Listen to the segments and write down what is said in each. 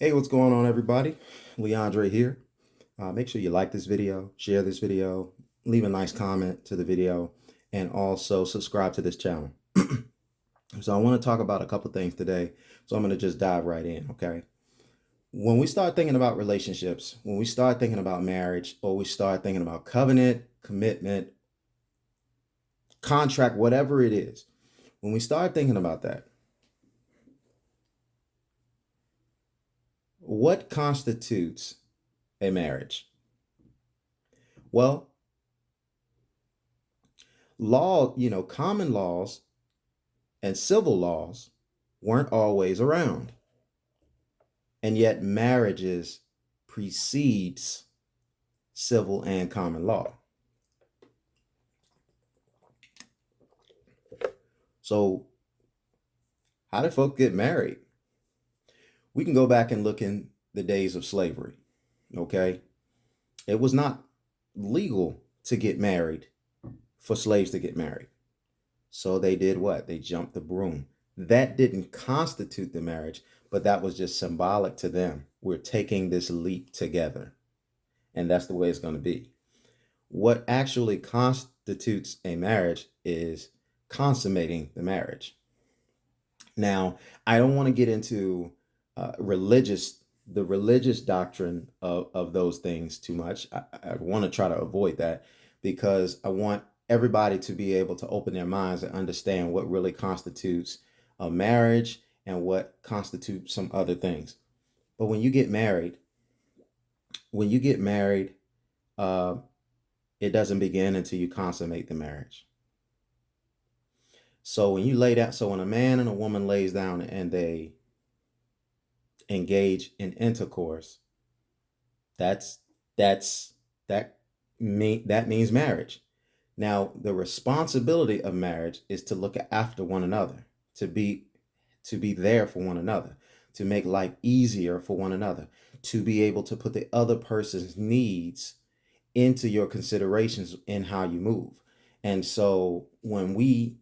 Hey, what's going on, everybody? Leandre here. Make sure you like this video, share this video, leave a nice comment to the video, and also subscribe to this channel. So I want to talk about a couple things today. So I'm going to just dive right in, okay? When we start thinking about relationships, when we start thinking about marriage, or we start thinking about covenant, commitment, contract, whatever it is, when we start thinking about that, what constitutes a marriage? Well, common laws and civil laws weren't always around. And yet marriages precedes civil and common law. So how did folk get married? We can go back and look in the days of slavery, okay? It was not legal to get married for slaves to get married. So they did what? They jumped the broom. That didn't constitute the marriage, but that was just symbolic to them. We're taking this leap together. And that's the way it's going to be. What actually constitutes a marriage is consummating the marriage. Now, I don't want to get into the religious doctrine of those things too much. I want to try to avoid that because I want everybody to be able to open their minds and understand what really constitutes a marriage and what constitutes some other things. But when you get married, uh, it doesn't begin until you consummate the marriage. So when a man and a woman lays down and they engage in intercourse, that's that means marriage. Now, the responsibility of marriage is to look after one another, to be there for one another, to make life easier for one another, to be able to put the other person's needs into your considerations in how you move. And so when we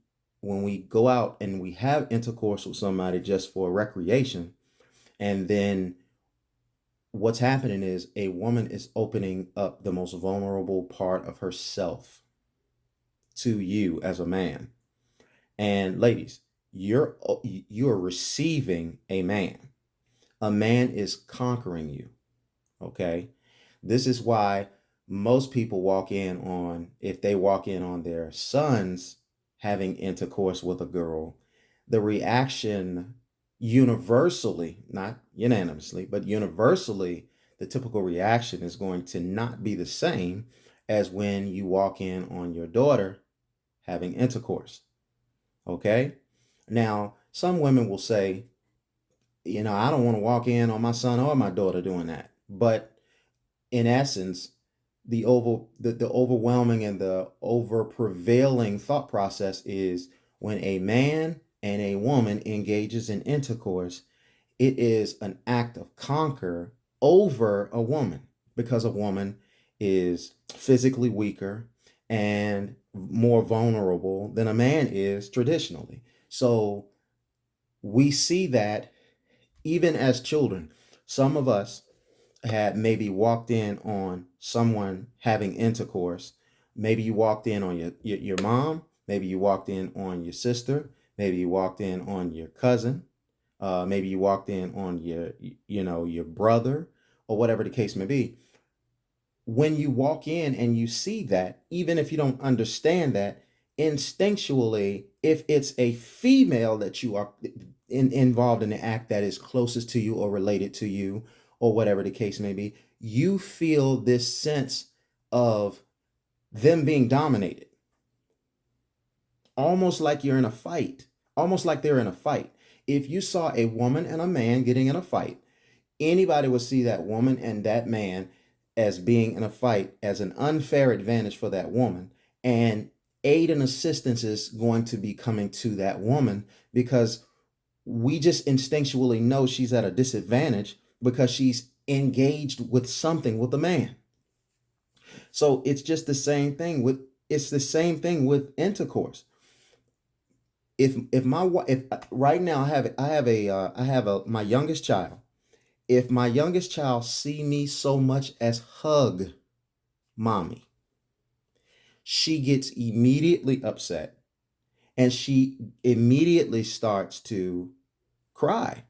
go out and we have intercourse with somebody just for recreation, and then what's happening is a woman is opening up the most vulnerable part of herself to you as a man. And ladies, you're receiving a man. A man is conquering you. Okay? This is why most people if they walk in on their sons having intercourse with a girl, the reaction universally, not unanimously, but universally, the typical reaction is going to not be the same as when you walk in on your daughter having intercourse. Okay? Now, some women will say, I don't want to walk in on my son or my daughter doing that. But in essence, the overwhelming and the over prevailing thought process is when a man and a woman engages in intercourse, it is an act of conquer over a woman because a woman is physically weaker and more vulnerable than a man is traditionally. So we see that even as children, some of us had maybe walked in on someone having intercourse. Maybe you walked in on your mom. Maybe you walked in on your sister. Maybe you walked in on your cousin. Maybe you walked in on your brother, or whatever the case may be. When you walk in and you see that, even if you don't understand that, instinctually, if it's a female that you are involved in the act that is closest to you or related to you, or whatever the case may be, you feel this sense of them being dominated, almost like you're in a fight, almost like they're in a fight. If you saw a woman and a man getting in a fight, anybody would see that woman and that man as being in a fight as an unfair advantage for that woman, and aid and assistance is going to be coming to that woman because we just instinctually know she's at a disadvantage because she's engaged with something with a man. So it's just the same thing with intercourse. If right now I have my youngest child, If my youngest child see me so much as hug mommy, she gets immediately upset and she immediately starts to cry.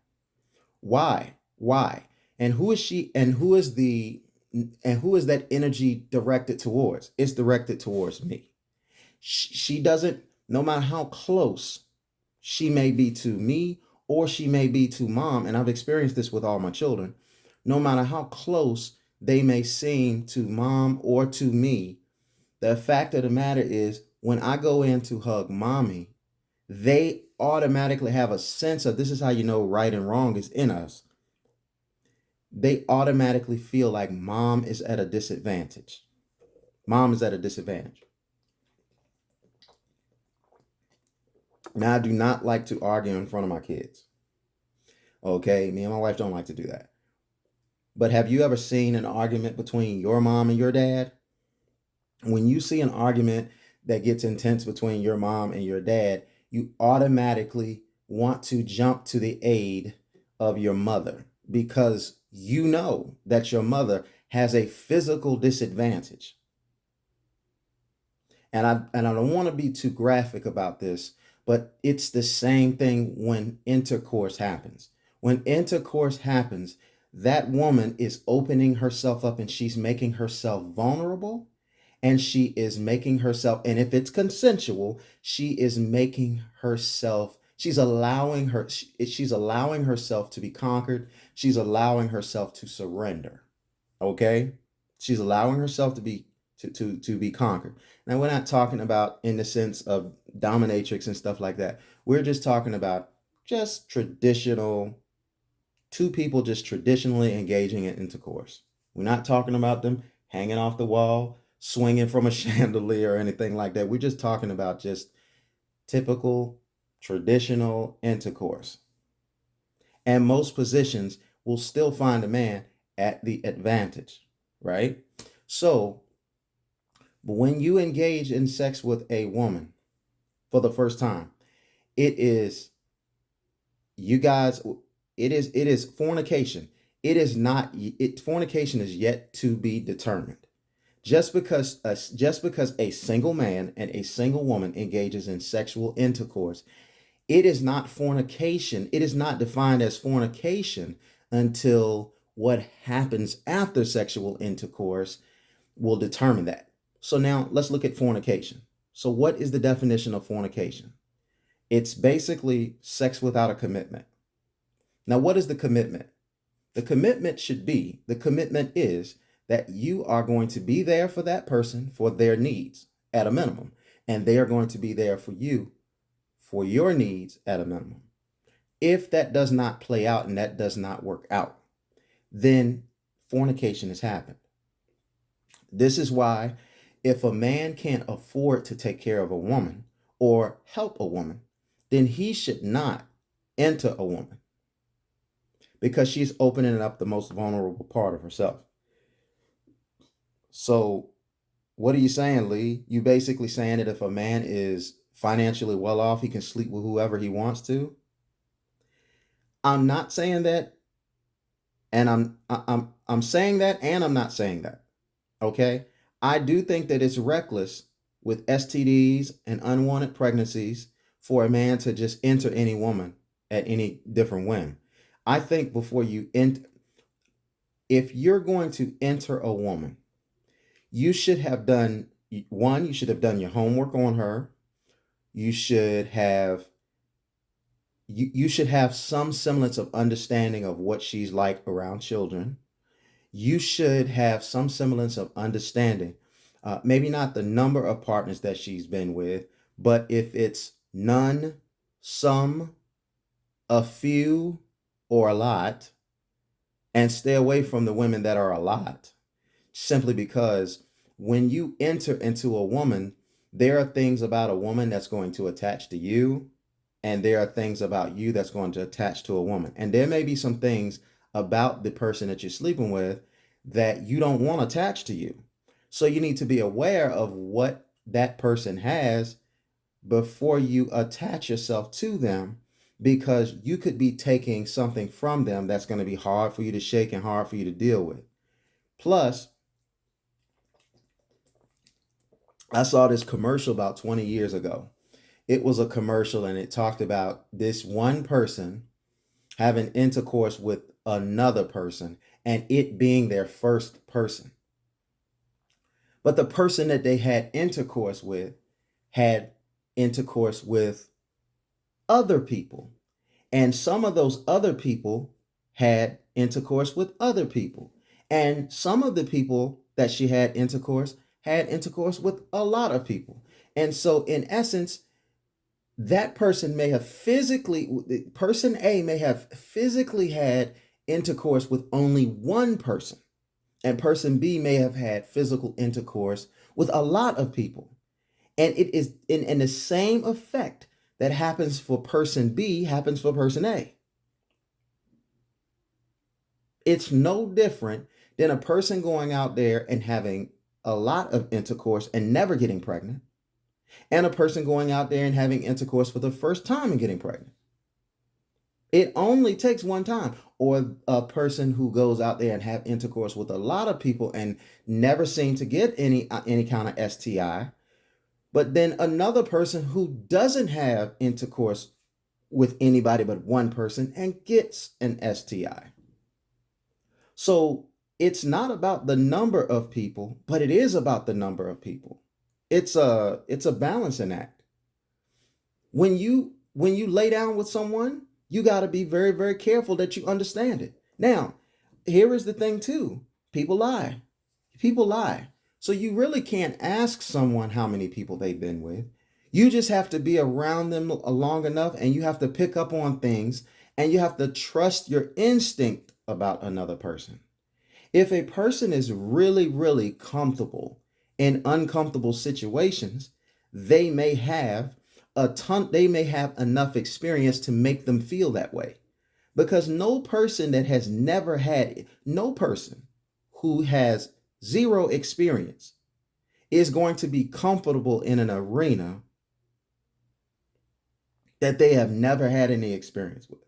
Why? Why? And who is she? And who is that energy directed towards? It's directed towards me. She doesn't, no matter how close she may be to me or she may be to mom, and I've experienced this with all my children, no matter how close they may seem to mom or to me, the fact of the matter is when I go in to hug mommy, they automatically have a sense of, this is how you know right and wrong is in us. They automatically feel like mom is at a disadvantage. Mom is at a disadvantage. Now, I do not like to argue in front of my kids. Okay, me and my wife don't like to do that. But have you ever seen an argument between your mom and your dad? When you see an argument that gets intense between your mom and your dad, you automatically want to jump to the aid of your mother because you know that your mother has a physical disadvantage. And I don't want to be too graphic about this, but it's the same thing when intercourse happens. When intercourse happens, that woman is opening herself up and she's making herself vulnerable, and she is making herself, and if it's consensual, she is making herself, she's allowing herself to be conquered. She's allowing herself to surrender. Okay? She's allowing herself to be conquered. Now, we're not talking about in the sense of dominatrix and stuff like that. We're just talking about just traditional, two people just traditionally engaging in intercourse. We're not talking about them hanging off the wall, swinging from a chandelier or anything like that. We're just talking about just typical traditional intercourse. And most positions will still find a man at the advantage, right? So, when you engage in sex with a woman for the first time, it is, you guys, it is fornication. It is not, fornication is yet to be determined. Just because a single man and a single woman engages in sexual intercourse, it is not fornication. It is not defined as fornication until what happens after sexual intercourse will determine that. So now let's look at fornication. So what is the definition of fornication? It's basically sex without a commitment. Now, what is the commitment? The commitment is that you are going to be there for that person for their needs at a minimum, and they are going to be there for you for your needs at a minimum. If that does not play out and that does not work out, then fornication has happened. This is why if a man can't afford to take care of a woman or help a woman, then he should not enter a woman because she's opening up the most vulnerable part of herself. So, what are you saying, Lee? You basically saying that if a man is financially well off, he can sleep with whoever he wants to? I'm not saying that, and I'm saying that, and I'm not saying that. Okay? I do think that it's reckless with STDs and unwanted pregnancies for a man to just enter any woman at any different whim. I think before you enter, if you're going to enter a woman, you should have done you should have done your homework on her. You should have you should have some semblance of understanding of what she's like around children. You should have some semblance of understanding. Maybe not the number of partners that she's been with, but if it's none, some, a few, or a lot, and stay away from the women that are a lot, simply because when you enter into a woman, there are things about a woman that's going to attach to you, and there are things about you that's going to attach to a woman. And there may be some things about the person that you're sleeping with that you don't want attached to you. So you need to be aware of what that person has before you attach yourself to them, because you could be taking something from them that's going to be hard for you to shake and hard for you to deal with. Plus, I saw this commercial about 20 years ago. It was a commercial and it talked about this one person having intercourse with another person and it being their first person. But the person that they had intercourse with had intercourse with other people. And some of those other people had intercourse with other people. And some of the people that she had intercourse with a lot of people. And so, in essence, that person may have person A may have physically had intercourse with only one person, and person B may have had physical intercourse with a lot of people. And it is in the same effect that happens for person B happens for person A. It's no different than a person going out there and having a lot of intercourse and never getting pregnant, and a person going out there and having intercourse for the first time and getting pregnant. It only takes one time. Or a person who goes out there and have intercourse with a lot of people and never seem to get any kind of STI, but then another person who doesn't have intercourse with anybody but one person and gets an STI. So it's not about the number of people, but it is about the number of people. It's a balancing act. When you lay down with someone, you got to be very, very careful that you understand it. Now, here is the thing too. People lie. People lie. So you really can't ask someone how many people they've been with. You just have to be around them long enough, and you have to pick up on things, and you have to trust your instinct about another person. If a person is really, really comfortable in uncomfortable situations, they may have enough experience to make them feel that way. Because no person who has zero experience is going to be comfortable in an arena that they have never had any experience with.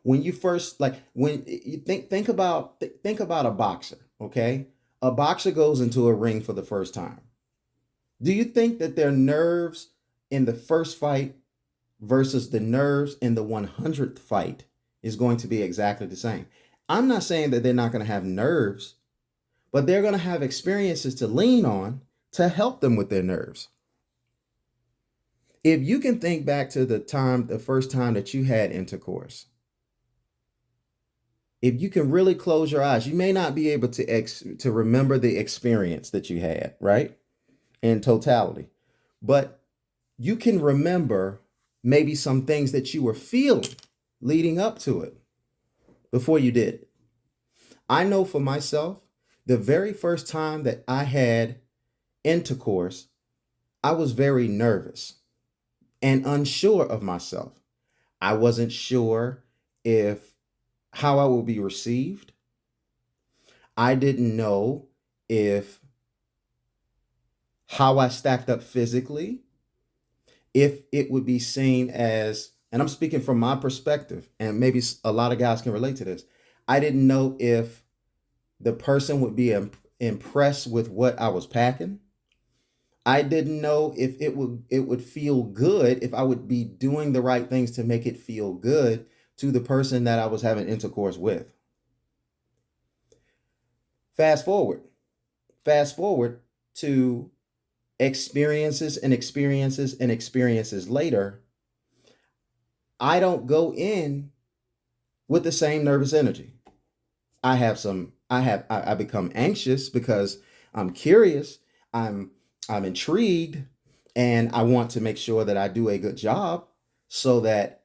When you first, like, when you think about a boxer, okay? A boxer goes into a ring for the first time. Do you think that their nerves in the first fight versus the nerves in the 100th fight is going to be exactly the same? I'm not saying that they're not going to have nerves, but they're going to have experiences to lean on to help them with their nerves. If you can think back to the first time that you had intercourse, if you can really close your eyes, you may not be able to remember the experience that you had, right? In totality. But you can remember maybe some things that you were feeling leading up to it before you did it. I know for myself, the very first time that I had intercourse, I was very nervous and unsure of myself. I wasn't sure how I would be received. I didn't know how I stacked up physically, if it would be seen as, and I'm speaking from my perspective, and maybe a lot of guys can relate to this. I didn't know if the person would be impressed with what I was packing. I didn't know if it would feel good, if I would be doing the right things to make it feel good to the person that I was having intercourse with. Fast forward to experiences later. I don't go in with the same nervous energy. I become anxious because I'm curious, I'm intrigued, and I want to make sure that I do a good job so that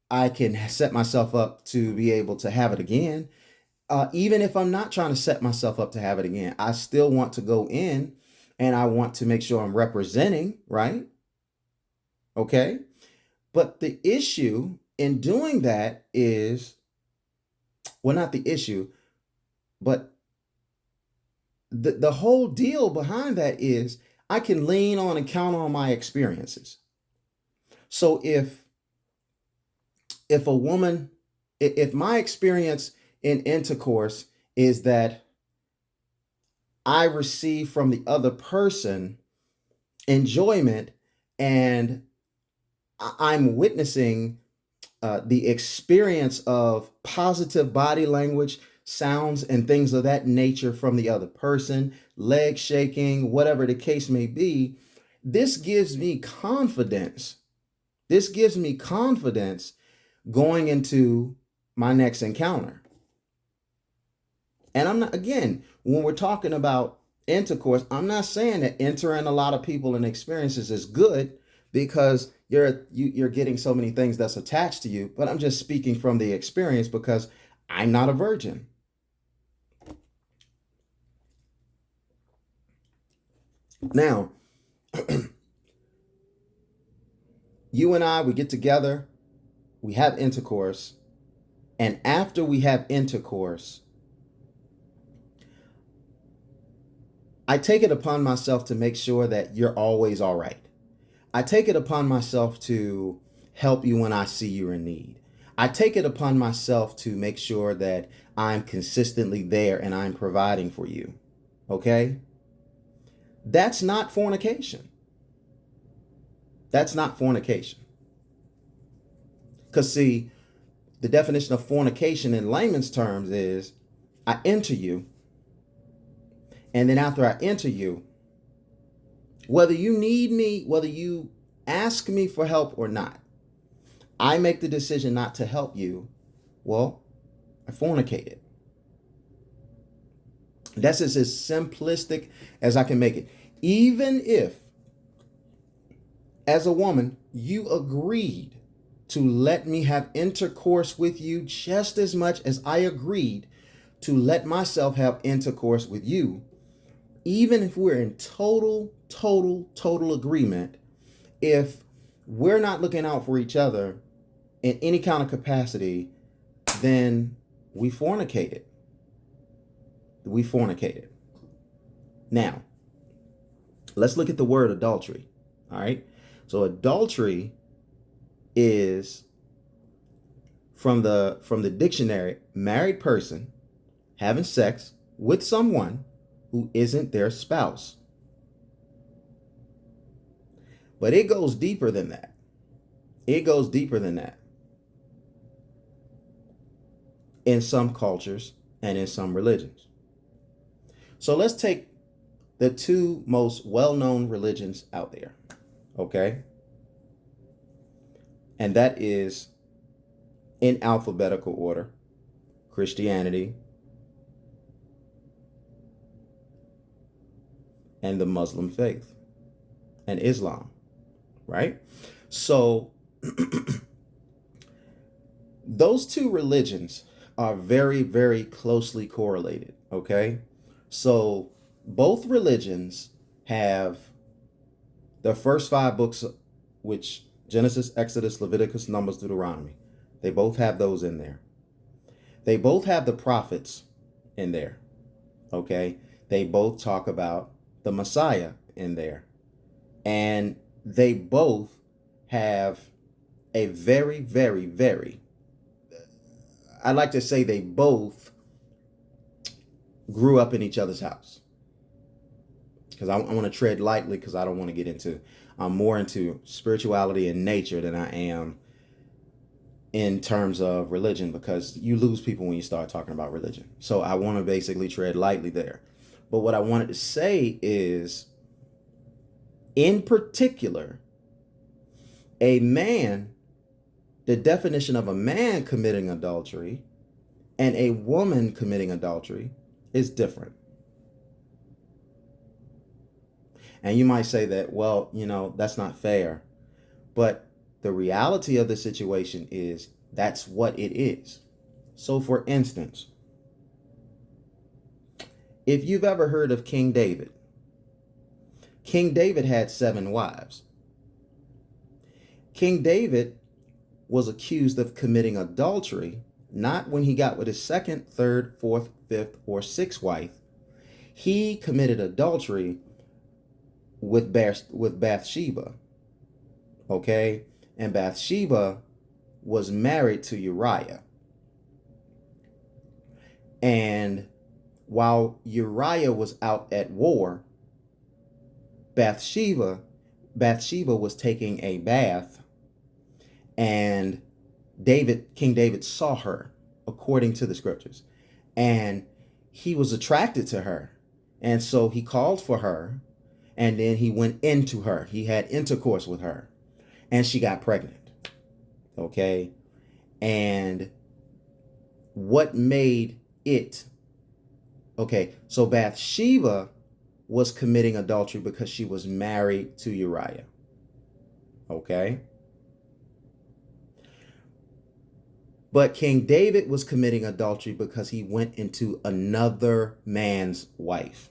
I can set myself up to be able to have it again. Even if I'm not trying to set myself up to have it again, I still want to go in and I want to make sure I'm representing, right? Okay. But the issue in doing that is, well, not the issue, but the whole deal behind that is I can lean on and count on my experiences. So if a woman, if my experience in intercourse is that I receive from the other person enjoyment, and I'm witnessing the experience of positive body language, sounds, and things of that nature from the other person, leg shaking, whatever the case may be, this gives me confidence. This gives me confidence going into my next encounter. And I'm not, again, when we're talking about intercourse, I'm not saying that entering a lot of people and experiences is good, because you're getting so many things that's attached to you, but I'm just speaking from the experience because I'm not a virgin. Now, you and I, we get together, we have intercourse, and after we have intercourse, I take it upon myself to make sure that you're always all right. I take it upon myself to help you when I see you're in need. I take it upon myself to make sure that I'm consistently there and I'm providing for you. Okay? That's not fornication. That's not fornication. Because, see, the definition of fornication in layman's terms is I enter you, and then after I enter you, whether you need me, whether you ask me for help or not, I make the decision not to help you. Well, I fornicated. That's as simplistic as I can make it. Even if, as a woman, you agreed to let me have intercourse with you just as much as I agreed to let myself have intercourse with you, even if we're in total agreement, if we're not looking out for each other in any kind of capacity, then we fornicated. We fornicated. Now, let's look at the word adultery. All right. So adultery is from the dictionary, married person having sex with someone who isn't their spouse. But it goes deeper than that. It goes deeper than that in some cultures and in some religions. So let's take the two most well-known religions out there, okay? And that is, in alphabetical order, Christianity and the Muslim faith and Islam, right? So those two religions are very closely correlated, okay? So both religions have the first 5 books, which Genesis, Exodus, Leviticus, Numbers, Deuteronomy. They both have those in there. They both have the prophets in there, okay? They both talk about the Messiah in there. And they both have a very, I'd like to say they both grew up in each other's house. Because I want to tread lightly, because I don't want to get into, I'm more into spirituality and nature than I am in terms of religion, because you lose people when you start talking about religion. So I want to basically tread lightly there. But what I wanted to say is, in particular, a man, the definition of a man committing adultery and a woman committing adultery is different. And you might say that, well, that's not fair. But the reality of the situation is that's what it is. So for instance, if you've ever heard of King David had 7 wives. King David was accused of committing adultery, not when he got with his 2nd, 3rd, 4th, 5th, or 6th wife. He committed adultery with Bathsheba. Okay? And Bathsheba was married to Uriah. And while Uriah was out at war, Bathsheba was taking a bath, and King David saw her, according to the scriptures, and he was attracted to her. And so he called for her, and then he went into her. He had intercourse with her, and she got pregnant. Okay? And what made it? Okay, so Bathsheba was committing adultery because she was married to Uriah. Okay? But King David was committing adultery because he went into another man's wife.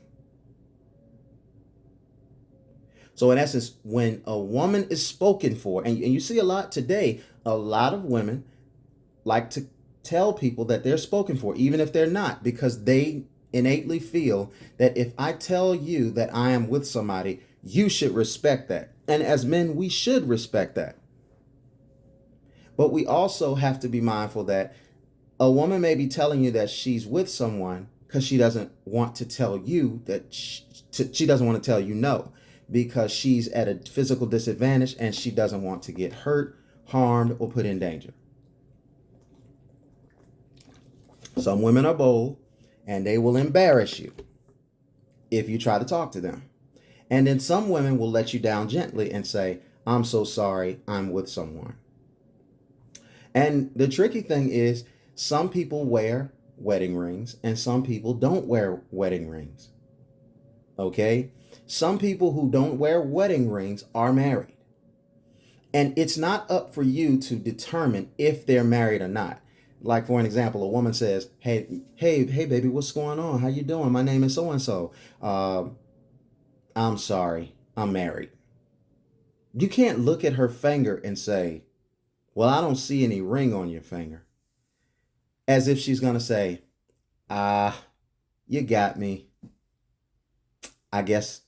So in essence, when a woman is spoken for, and you see a lot today, a lot of women like to tell people that they're spoken for, even if they're not, because they innately feel that if I tell you that I am with somebody, you should respect that. And as men, we should respect that. But we also have to be mindful that a woman may be telling you that she's with someone because she doesn't want to tell you that she doesn't want to tell you no, because she's at a physical disadvantage and she doesn't want to get hurt, harmed, or put in danger. Some women are bold and they will embarrass you if you try to talk to them. And then some women will let you down gently and say, I'm so sorry, I'm with someone. And the tricky thing is, some people wear wedding rings and some people don't wear wedding rings. Okay? Some people who don't wear wedding rings are married. And it's not up for you to determine if they're married or not. Like, for an example, a woman says, hey, baby, what's going on? How you doing? My name is so-and-so. I'm sorry, I'm married. You can't look at her finger and say, well, I don't see any ring on your finger. As if she's going to say, you got me. I guess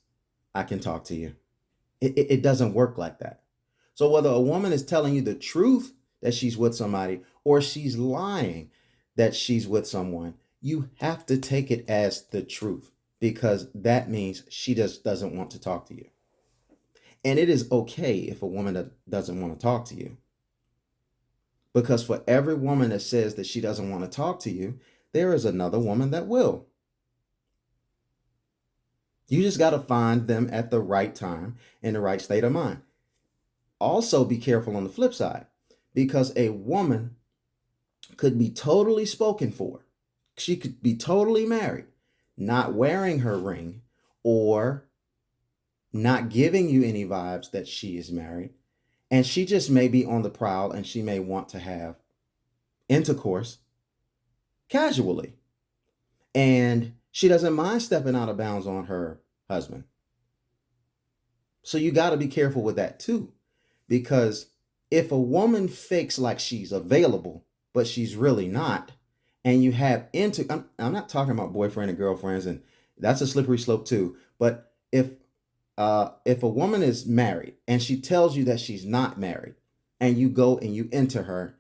I can talk to you. It doesn't work like that. So whether a woman is telling you the truth that she's with somebody or she's lying that she's with someone, you have to take it as the truth, because that means she just doesn't want to talk to you. And it is okay if a woman doesn't want to talk to you. Because for every woman that says that she doesn't want to talk to you, there is another woman that will. You just got to find them at the right time in the right state of mind. Also, be careful on the flip side, because a woman could be totally spoken for. She could be totally married, not wearing her ring or not giving you any vibes that she is married. And she just may be on the prowl and she may want to have intercourse casually. And she doesn't mind stepping out of bounds on her husband. So you got to be careful with that too. Because if a woman fakes like she's available, but she's really not, and you have I'm not talking about boyfriend and girlfriends, and that's a slippery slope too. But if a woman is married and she tells you that she's not married, and you go and you enter her,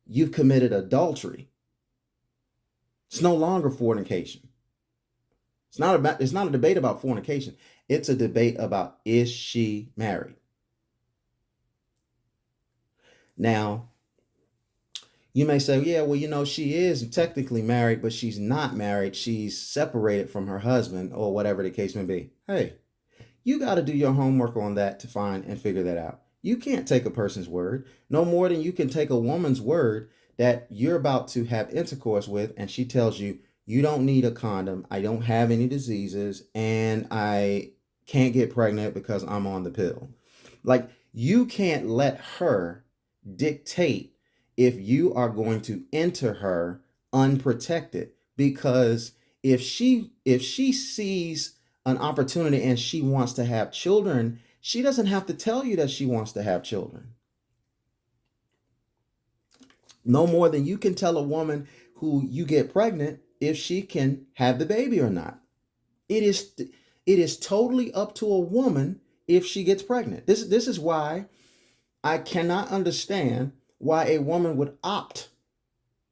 you've committed adultery. It's no longer fornication. It's not a debate about fornication. It's a debate about, is she married? Now, you may say, yeah, well, she is technically married, but she's not married. She's separated from her husband, or whatever the case may be. Hey, you got to do your homework on that to find and figure that out. You can't take a person's word no more than you can take a woman's word that you're about to have intercourse with, and she tells you, you don't need a condom, I don't have any diseases, and I can't get pregnant because I'm on the pill. Like, you can't let her dictate if you are going to enter her unprotected, because if she sees an opportunity and she wants to have children, she doesn't have to tell you that she wants to have children. No more than you can tell a woman who you get pregnant if she can have the baby or not. It is totally up to a woman if she gets pregnant. This is why I cannot understand why a woman would opt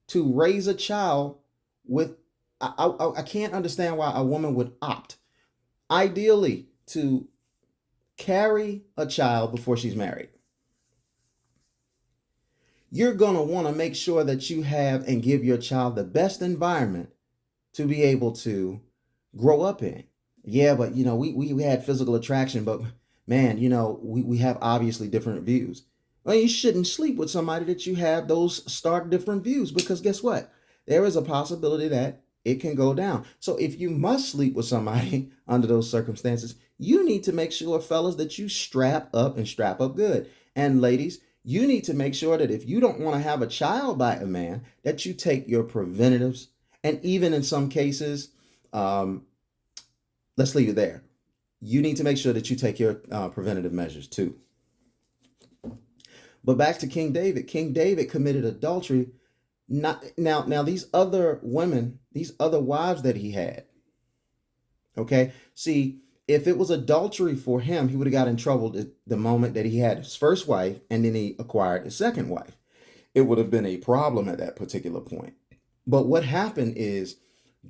to raise a child with. I can't understand why a woman would opt, ideally, to carry a child before she's married. You're going to want to make sure that you have and give your child the best environment to be able to grow up in. Yeah, but we had physical attraction, but man, we have obviously different views. Well, you shouldn't sleep with somebody that you have those stark different views, because guess what? There is a possibility that it can go down. So if you must sleep with somebody under those circumstances, you need to make sure, fellas, that you strap up and strap up good. And ladies, you need to make sure that if you don't want to have a child by a man, that you take your preventatives. And even in some cases, let's leave it there. You need to make sure that you take your preventative measures too. But back to King David. King David committed adultery. Now these other women, these other wives that he had. Okay, see, if it was adultery for him, he would have got in trouble the moment that he had his first wife and then he acquired his second wife. It would have been a problem at that particular point. But what happened is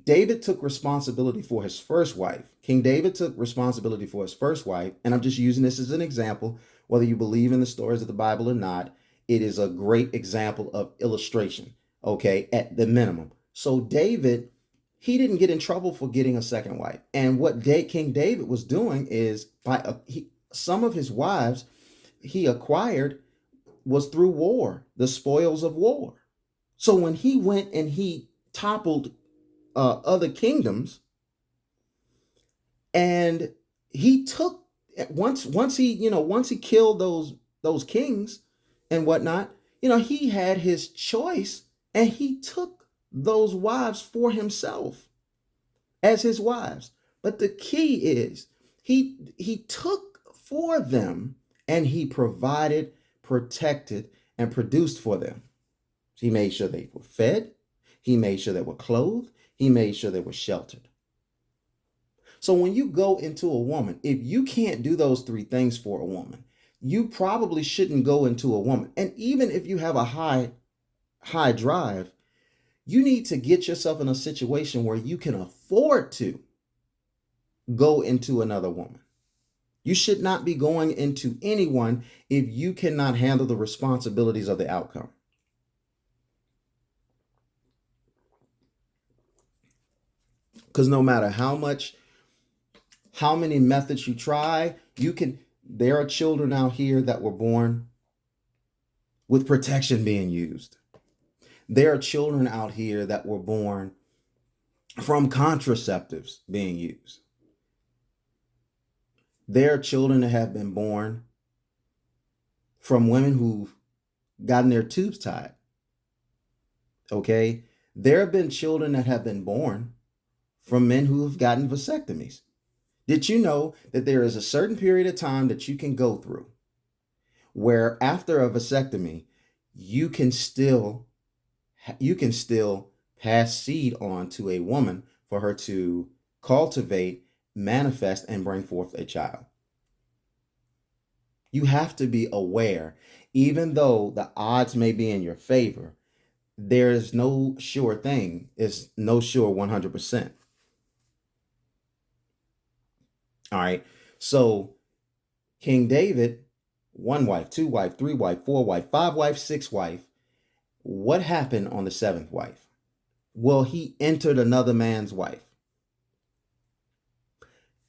David took responsibility for his first wife. King David took responsibility for his first wife. And I'm just using this as an example. Whether you believe in the stories of the Bible or not, it is a great example of illustration, okay, at the minimum. So David, he didn't get in trouble for getting a second wife. And what King David was doing is some of his wives he acquired was through war, the spoils of war. So when he went and he toppled other kingdoms, and he took once he killed those kings and whatnot, he had his choice, and he took those wives for himself as his wives. But the key is he took for them, and he provided, protected, and produced for them. He made sure they were fed. He made sure they were clothed. He made sure they were sheltered. So when you go into a woman, if you can't do those three things for a woman, you probably shouldn't go into a woman. And even if you have a high drive, you need to get yourself in a situation where you can afford to go into another woman. You should not be going into anyone if you cannot handle the responsibilities of the outcome. Because no matter how many methods you try, there are children out here that were born with protection being used. There are children out here that were born from contraceptives being used. There are children that have been born from women who've gotten their tubes tied. Okay? There have been children that have been born from men who have gotten vasectomies. Did you know that there is a certain period of time that you can go through where after a vasectomy, you can still pass seed on to a woman for her to cultivate, manifest, and bring forth a child? You have to be aware, even though the odds may be in your favor, there is no sure thing. It's no sure 100%. All right. So King David, 1 wife, 2 wife, 3 wife, 4 wife, 5 wife, 6 wife. What happened on the 7th wife? Well, he entered another man's wife.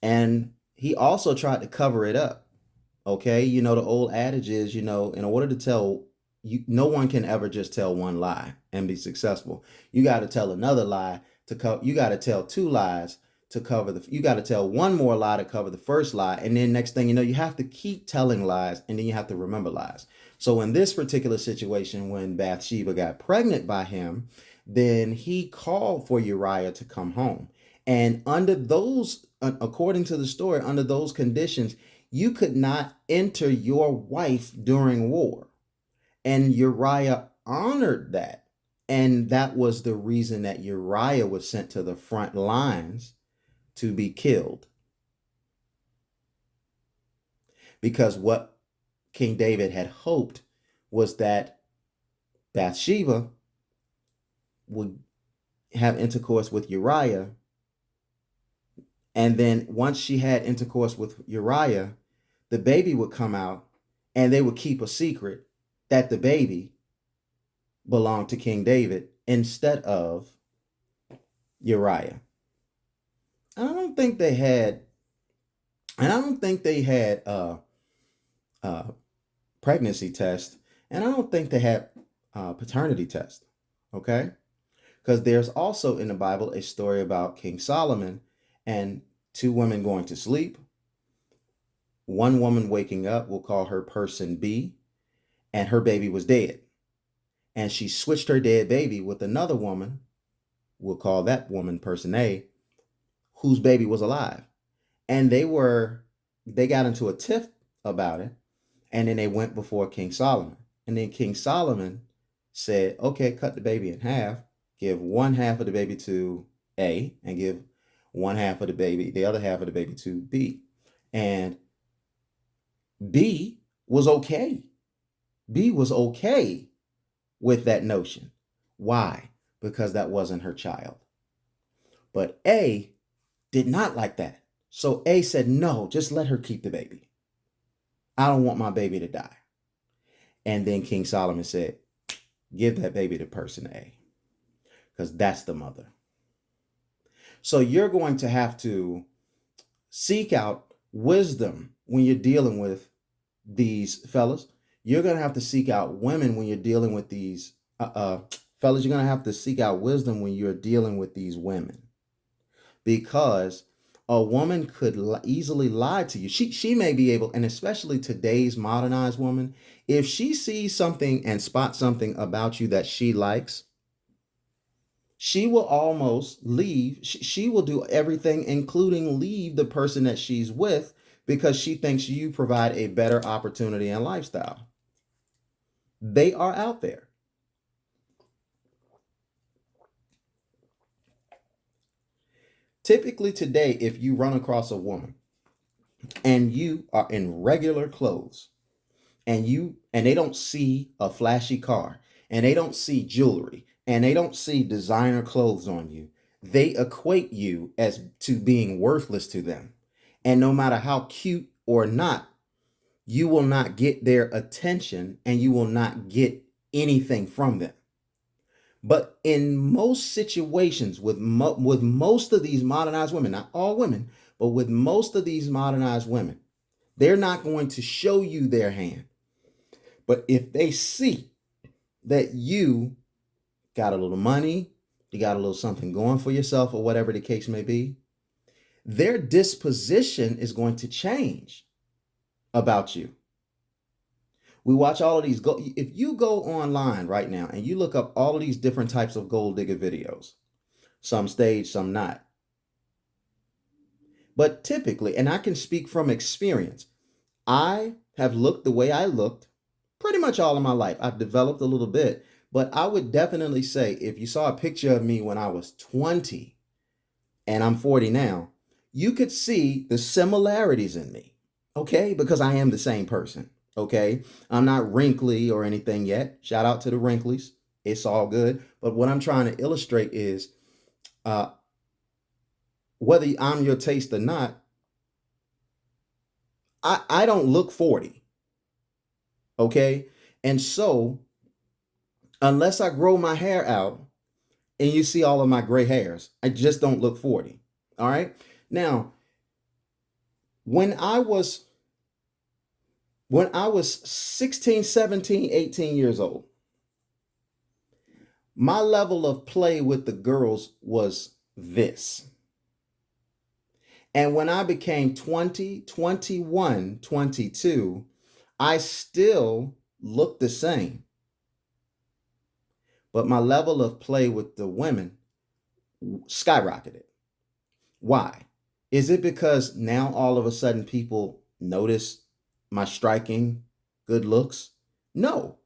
And he also tried to cover it up. Okay. The old adage is, in order to tell, no one can ever just tell one lie and be successful. You got to tell another lie to cover. You got to tell 2 lies to cover you got to tell one more lie to cover the first lie. And then next thing you know, you have to keep telling lies, and then you have to remember lies. So in this particular situation, when Bathsheba got pregnant by him, then he called for Uriah to come home. And under those, according to the story, under those conditions, you could not enter your wife during war. And Uriah honored that. And that was the reason that Uriah was sent to the front lines to be killed. Because what King David had hoped was that Bathsheba would have intercourse with Uriah. And then once she had intercourse with Uriah, the baby would come out and they would keep a secret that the baby belonged to King David instead of Uriah. I don't think they had, and I don't think they had pregnancy test, and I don't think they had paternity test. Okay, because there's also in the Bible a story about King Solomon and two women going to sleep. One woman waking up, we'll call her person B, and her baby was dead. And she switched her dead baby with another woman, we'll call that woman person A, whose baby was alive. And they got into a tiff about it, and then they went before King Solomon. And then King Solomon said, okay, cut the baby in half, give one half of the baby to A, and give one half of the other half of the baby to B. And B was okay. B was okay with that notion. Why? Because that wasn't her child. But A did not like that. So A said, no, just let her keep the baby. I don't want my baby to die. And then King Solomon said, give that baby to person A, because that's the mother. So you're going to have to seek out wisdom when you're dealing with these fellas. You're going to have to seek out women when you're dealing with these fellas. You're going to have to seek out wisdom when you're dealing with these women, because a woman could easily lie to you. She may be able, and especially today's modernized woman, if she sees something and spots something about you that she likes, she will almost leave. She will do everything, including leave the person that she's with, because she thinks you provide a better opportunity and lifestyle. They are out there. Typically today, if you run across a woman and you are in regular clothes and they don't see a flashy car and they don't see jewelry and they don't see designer clothes on you, they equate you as to being worthless to them. And no matter how cute or not, you will not get their attention and you will not get anything from them. But in most situations, with most of these modernized women, not all women, but with most of these modernized women, they're not going to show you their hand. But if they see that you got a little money, you got a little something going for yourself, or whatever the case may be, their disposition is going to change about you. We watch all of these. If you go online right now and you look up all of these different types of gold digger videos, some staged, some not. But typically, and I can speak from experience, I have looked the way I looked pretty much all of my life. I've developed a little bit, but I would definitely say if you saw a picture of me when I was 20 and I'm 40 now, you could see the similarities in me, okay? Because I am the same person. Okay, I'm not wrinkly or anything yet. Shout out to the wrinklies. It's all good. But what I'm trying to illustrate is whether I'm your taste or not, I don't look 40. Okay. And so unless I grow my hair out and you see all of my gray hairs, I just don't look 40. All right. Now, when I was 16, 17, 18 years old, my level of play with the girls was this. And when I became 20, 21, 22, I still looked the same. But my level of play with the women skyrocketed. Why? Is it because now all of a sudden people notice my striking good looks? No,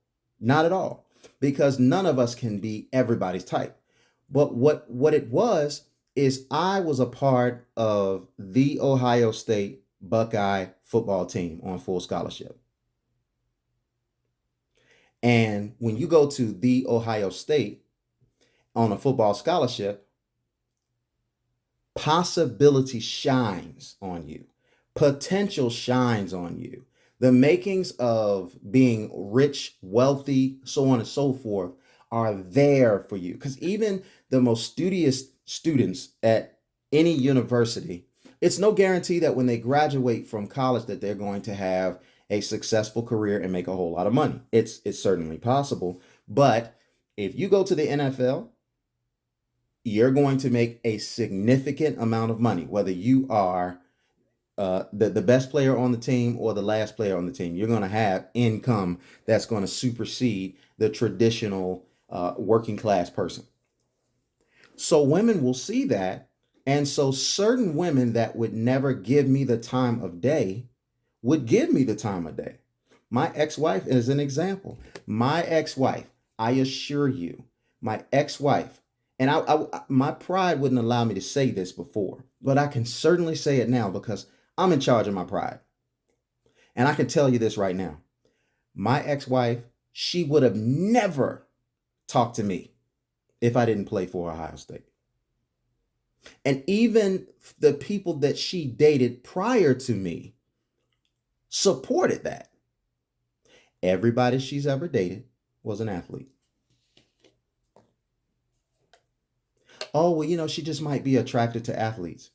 not at all. Because none of us can be everybody's type. But what it was is I was a part of the Ohio State Buckeye football team on full scholarship. And when you go to the Ohio State on a football scholarship, possibility shines on you, potential shines on you. The makings of being rich, wealthy, so on and so forth are there for you. Because even the most studious students at any university, it's no guarantee that when they graduate from college that they're going to have a successful career and make a whole lot of money. It's certainly possible. But if you go to the NFL, you're going to make a significant amount of money, whether you are the best player on the team or the last player on the team. You're going to have income that's going to supersede the traditional working class person. So women will see that. And so certain women that would never give me the time of day would give me the time of day. My ex-wife is an example. My ex-wife, I assure you, my ex-wife, and my pride wouldn't allow me to say this before, but I can certainly say it now because I'm in charge of my pride. And I can tell you this right now. My ex-wife, she would have never talked to me if I didn't play for Ohio State. And even the people that she dated prior to me supported that. Everybody she's ever dated was an athlete. Oh, well, she just might be attracted to athletes.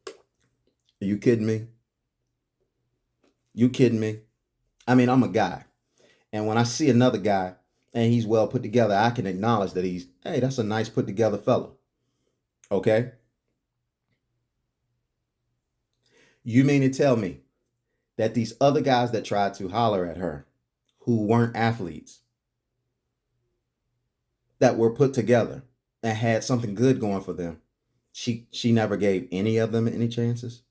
Are you kidding me? You kidding me? I mean, I'm a guy. And when I see another guy and he's well put together, I can acknowledge that hey, that's a nice put together fellow. Okay? You mean to tell me that these other guys that tried to holler at her, who weren't athletes, that were put together and had something good going for them, she never gave any of them any chances?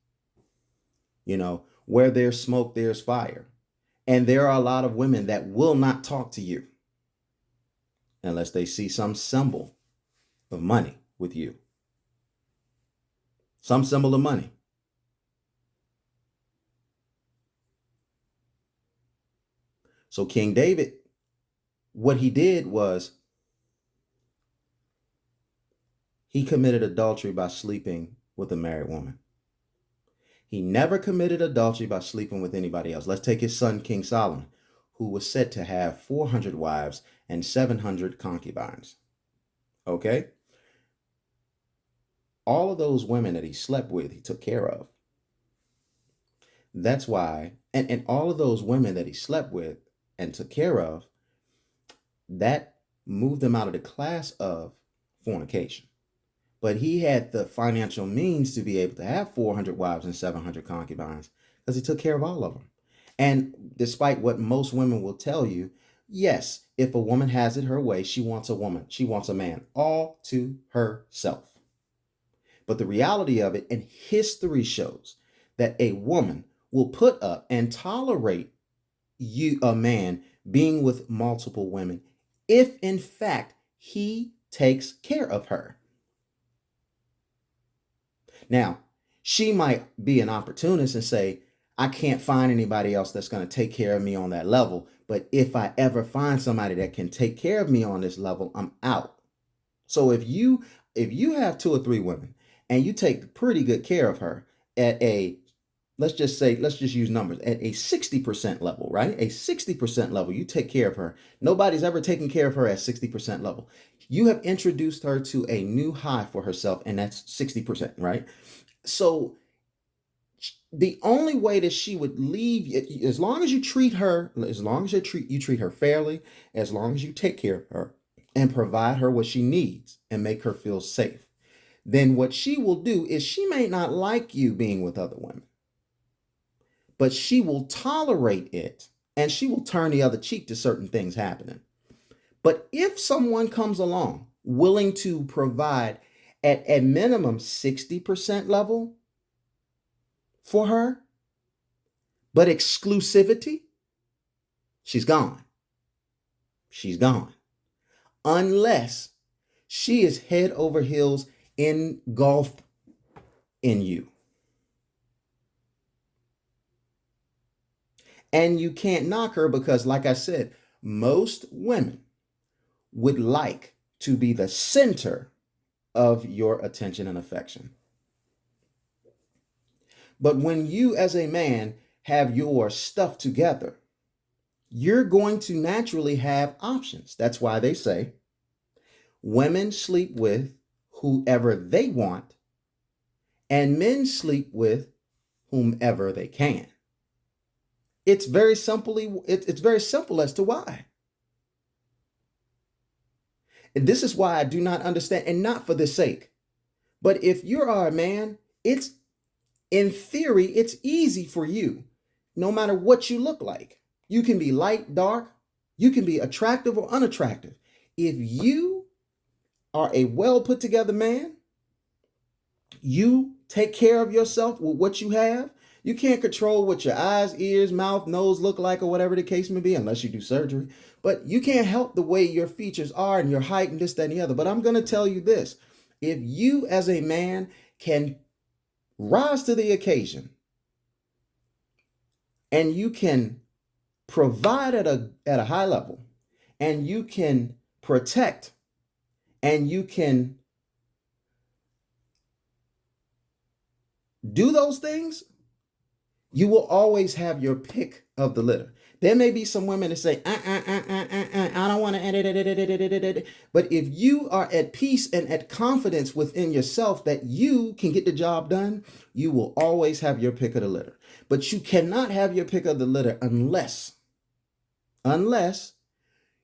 Where there's smoke, there's fire. And there are a lot of women that will not talk to you unless they see some symbol of money with you. Some symbol of money. So King David, what he did was he committed adultery by sleeping with a married woman. He never committed adultery by sleeping with anybody else. Let's take his son, King Solomon, who was said to have 400 wives and 700 concubines. Okay? All of those women that he slept with, he took care of. That's why, and all of those women that he slept with and took care of, that moved them out of the class of fornication. But he had the financial means to be able to have 400 wives and 700 concubines because he took care of all of them. And despite what most women will tell you, yes, if a woman has it her way, she wants a man all to herself. But the reality of it, and history shows that a woman will put up and tolerate a man being with multiple women if in fact he takes care of her. Now, she might be an opportunist and say, I can't find anybody else that's going to take care of me on that level. But if I ever find somebody that can take care of me on this level, I'm out. So if you have 2 or 3 women and you take pretty good care of her at let's just use numbers, at a 60% level, right? A 60% level, you take care of her. Nobody's ever taken care of her at 60% level. You have introduced her to a new high for herself, and that's 60%, right? So the only way that she would leave, as long as you treat her, as long as you treat her fairly, as long as you take care of her and provide her what she needs and make her feel safe, then what she will do is she may not like you being with other women, but she will tolerate it and she will turn the other cheek to certain things happening. But if someone comes along willing to provide at a minimum 60% level for her, but exclusivity, she's gone. She's gone. Unless she is head over heels engulfed in you. And you can't knock her because, like I said, most women would like to be the center of your attention and affection. But when you, as a man, have your stuff together, you're going to naturally have options. That's why they say women sleep with whoever they want and men sleep with whomever they can. It's very simple as to why. And this is why I do not understand, and not for the sake. But if you are a man, it's in theory, it's easy for you, no matter what you look like. You can be light, dark, you can be attractive or unattractive. If you are a well put together man, you take care of yourself with what you have. You can't control what your eyes, ears, mouth, nose look like, or whatever the case may be, unless you do surgery. But you can't help the way your features are and your height and this, that, and the other. But I'm going to tell you this. If you as a man can rise to the occasion and you can provide at a high level, and you can protect, and you can do those things, you will always have your pick of the litter. There may be some women that say, I don't want to, but if you are at peace and at confidence within yourself that you can get the job done, you will always have your pick of the litter. But you cannot have your pick of the litter unless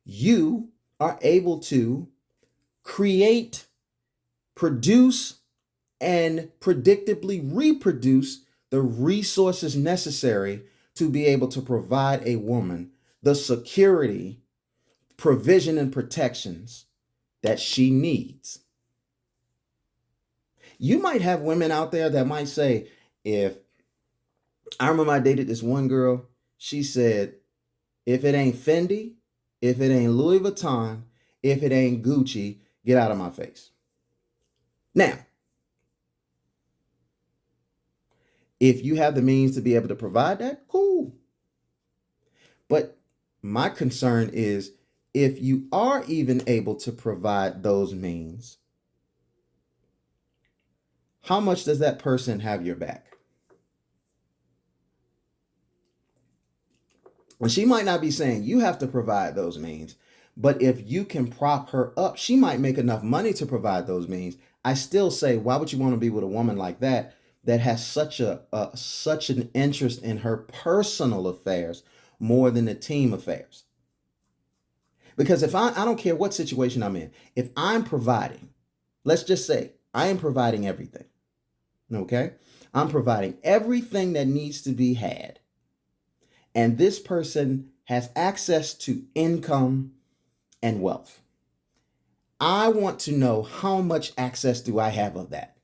you are able to create, produce, and predictably reproduce the resources necessary to be able to provide a woman the security, provision, and protections that she needs. You might have women out there that might say, I remember I dated this one girl, she said, if it ain't Fendi, if it ain't Louis Vuitton, if it ain't Gucci, get out of my face. Now, if you have the means to be able to provide that, cool. But my concern is if you are even able to provide those means, how much does that person have your back? And she might not be saying you have to provide those means, but if you can prop her up, she might make enough money to provide those means. I still say, why would you want to be with a woman like that has such an interest in her personal affairs more than the team affairs? Because if I don't care what situation I'm in, if I'm providing, let's just say I am providing everything, okay? I'm providing everything that needs to be had. And this person has access to income and wealth. I want to know how much access do I have of that?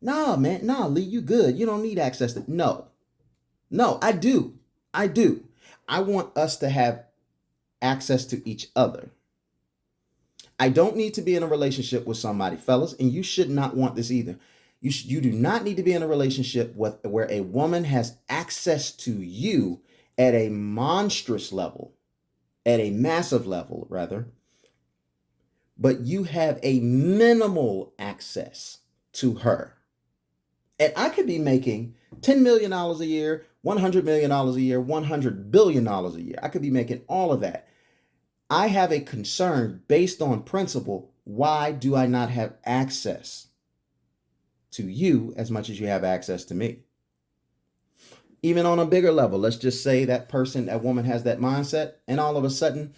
No, man, no, Lee, you good. You don't need access to. No, I do. I want us to have access to each other. I don't need to be in a relationship with somebody, fellas, and you should not want this either. You do not need to be in a relationship where a woman has access to you at a monstrous level, at a massive level, rather, but you have a minimal access to her. And I could be making $10 million a year, $100 million a year, $100 billion a year. I could be making all of that. I have a concern based on principle. Why do I not have access to you as much as you have access to me? Even on a bigger level, let's just say that woman has that mindset, and all of a sudden,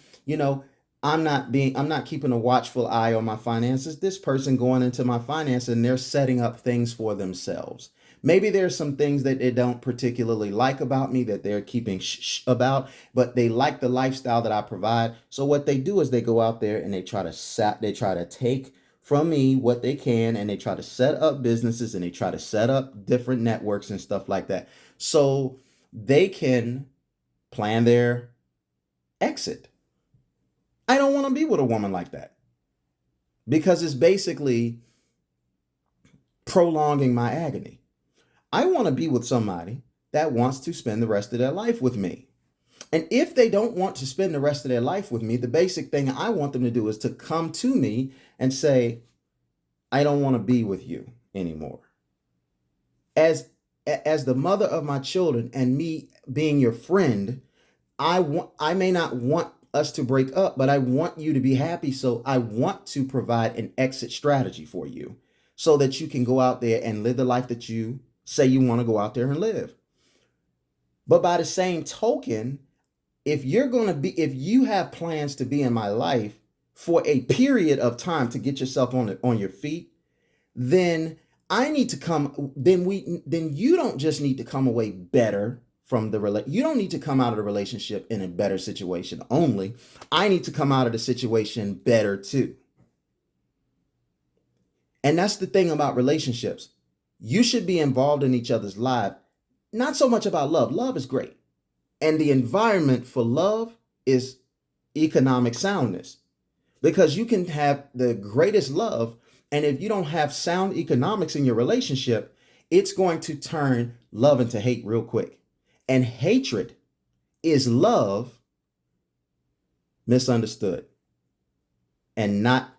I'm not keeping a watchful eye on my finances. This person going into my finances and they're setting up things for themselves. Maybe there's some things that they don't particularly like about me that they're keeping about, but they like the lifestyle that I provide. So what they do is they go out there and they try to take from me what they can, and they try to set up businesses and they try to set up different networks and stuff like that so they can plan their exit. I don't want to be with a woman like that because it's basically prolonging my agony. I want to be with somebody that wants to spend the rest of their life with me. And if they don't want to spend the rest of their life with me, the basic thing I want them to do is to come to me and say, I don't want to be with you anymore. As the mother of my children and me being your friend, I may not want us to break up, but I want you to be happy. So I want to provide an exit strategy for you so that you can go out there and live the life that you say you want to go out there and live. But by the same token, if you have plans to be in my life for a period of time to get yourself on your feet, then I need to come, then you don't just need to come away better from you don't need to come out of the relationship in a better situation only. I need to come out of the situation better too. And that's the thing about relationships. You should be involved in each other's life, not so much about love. Love is great. And the environment for love is economic soundness, because you can have the greatest love, and if you don't have sound economics in your relationship, it's going to turn love into hate real quick. And hatred is love misunderstood and not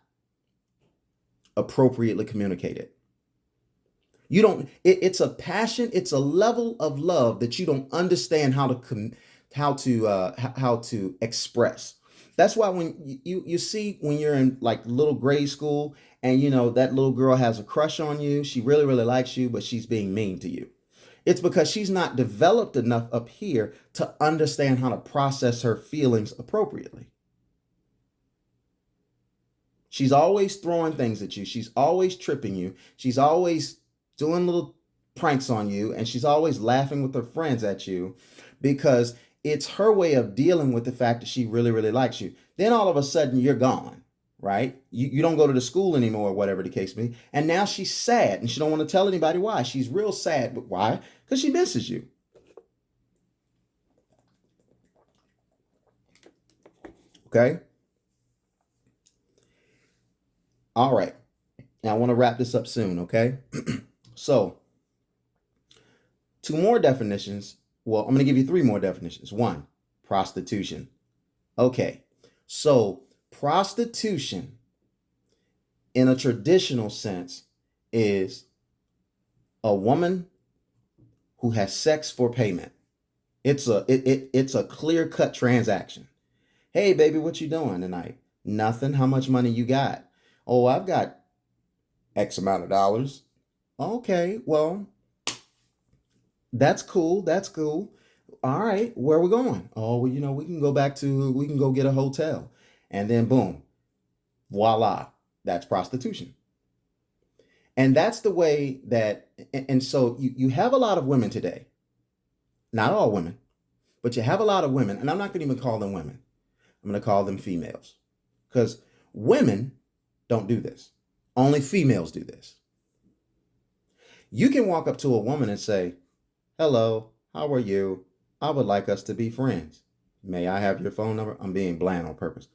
appropriately communicated. It's a passion, it's a level of love that you don't understand how to express. That's why when you see when you're in like little grade school and that little girl has a crush on you, she really, really likes you, but she's being mean to you. It's because she's not developed enough up here to understand how to process her feelings appropriately. She's always throwing things at you. She's always tripping you. She's always doing little pranks on you, and she's always laughing with her friends at you because it's her way of dealing with the fact that she really, really likes you. Then all of a sudden you're gone, right? You don't go to the school anymore, or whatever the case may be. And now she's sad and she don't want to tell anybody why. She's real sad, but why? Because she misses you. Okay? All right. Now I want to wrap this up soon, okay? So, 2 more definitions. Well, I'm going to give you 3 more definitions. 1, prostitution. Okay, so prostitution in a traditional sense is a woman who has sex for payment. It's a clear-cut transaction. Hey, baby, what you doing tonight? Nothing. How much money you got? Oh, I've got X amount of dollars. Okay, well, that's cool. That's cool. All right, where are we going? Oh, well, we can go get a hotel. And then boom, voila, that's prostitution. And that's the way that, and so you have a lot of women today, not all women, but you have a lot of women, and I'm not going to even call them women. I'm going to call them females, because women don't do this. Only females do this. You can walk up to a woman and say, hello, how are you? I would like us to be friends. May I have your phone number? I'm being bland on purpose.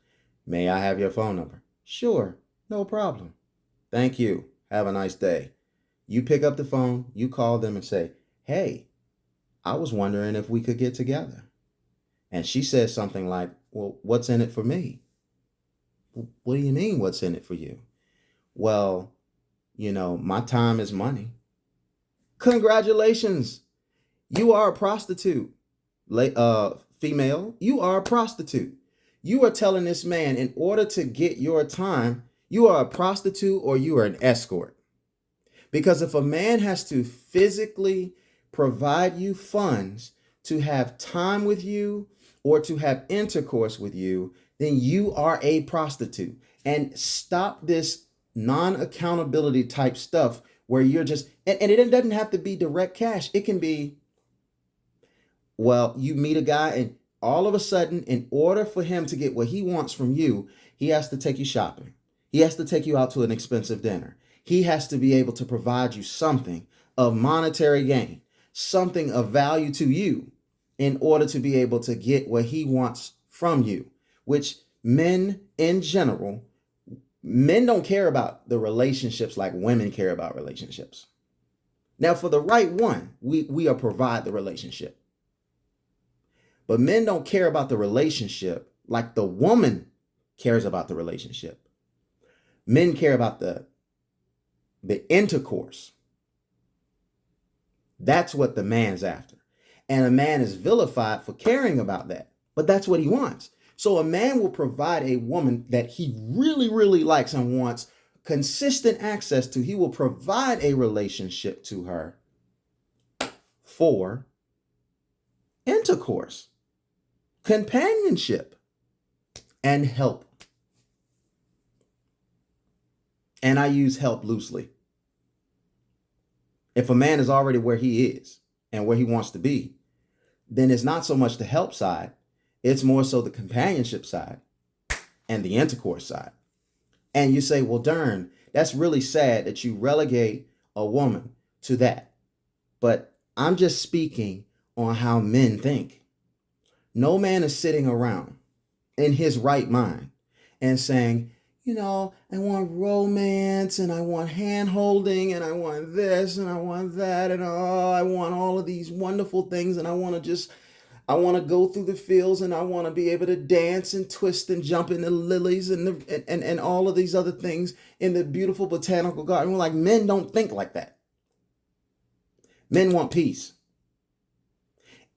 May I have your phone number? Sure, no problem. Thank you. Have a nice day. You pick up the phone, you call them and say, hey, I was wondering if we could get together. And she says something like, well, what's in it for me? What do you mean, what's in it for you? Well, my time is money. Congratulations. You are a prostitute. Female, you are a prostitute. You are telling this man, in order to get your time, you are a prostitute or you are an escort. Because if a man has to physically provide you funds to have time with you or to have intercourse with you, then you are a prostitute. And stop this non-accountability type stuff where you're just, and it doesn't have to be direct cash. It can be, well, you meet a guy and all of a sudden, in order for him to get what he wants from you, he has to take you shopping. He has to take you out to an expensive dinner. He has to be able to provide you something of monetary gain, something of value to you in order to be able to get what he wants from you, which men in general, men don't care about the relationships like women care about relationships. Now, for the right one, we provide the relationship. But men don't care about the relationship like the woman cares about the relationship. Men care about the intercourse. That's what the man's after. And a man is vilified for caring about that. But that's what he wants. So a man will provide a woman that he really, really likes and wants consistent access to. He will provide a relationship to her for intercourse, companionship, and help. And I use help loosely. If a man is already where he is and where he wants to be, then it's not so much the help side, it's more so the companionship side and the intercourse side. And you say, well, darn, that's really sad that you relegate a woman to that. But I'm just speaking on how men think. No man is sitting around in his right mind and saying, you know, I want romance and I want hand holding and I want this and I want that and oh, I want all of these wonderful things and I want to go through the fields and I want to be able to dance and twist and jump in the lilies and all of these other things in the beautiful botanical garden. We're like, men don't think like that. Men want peace.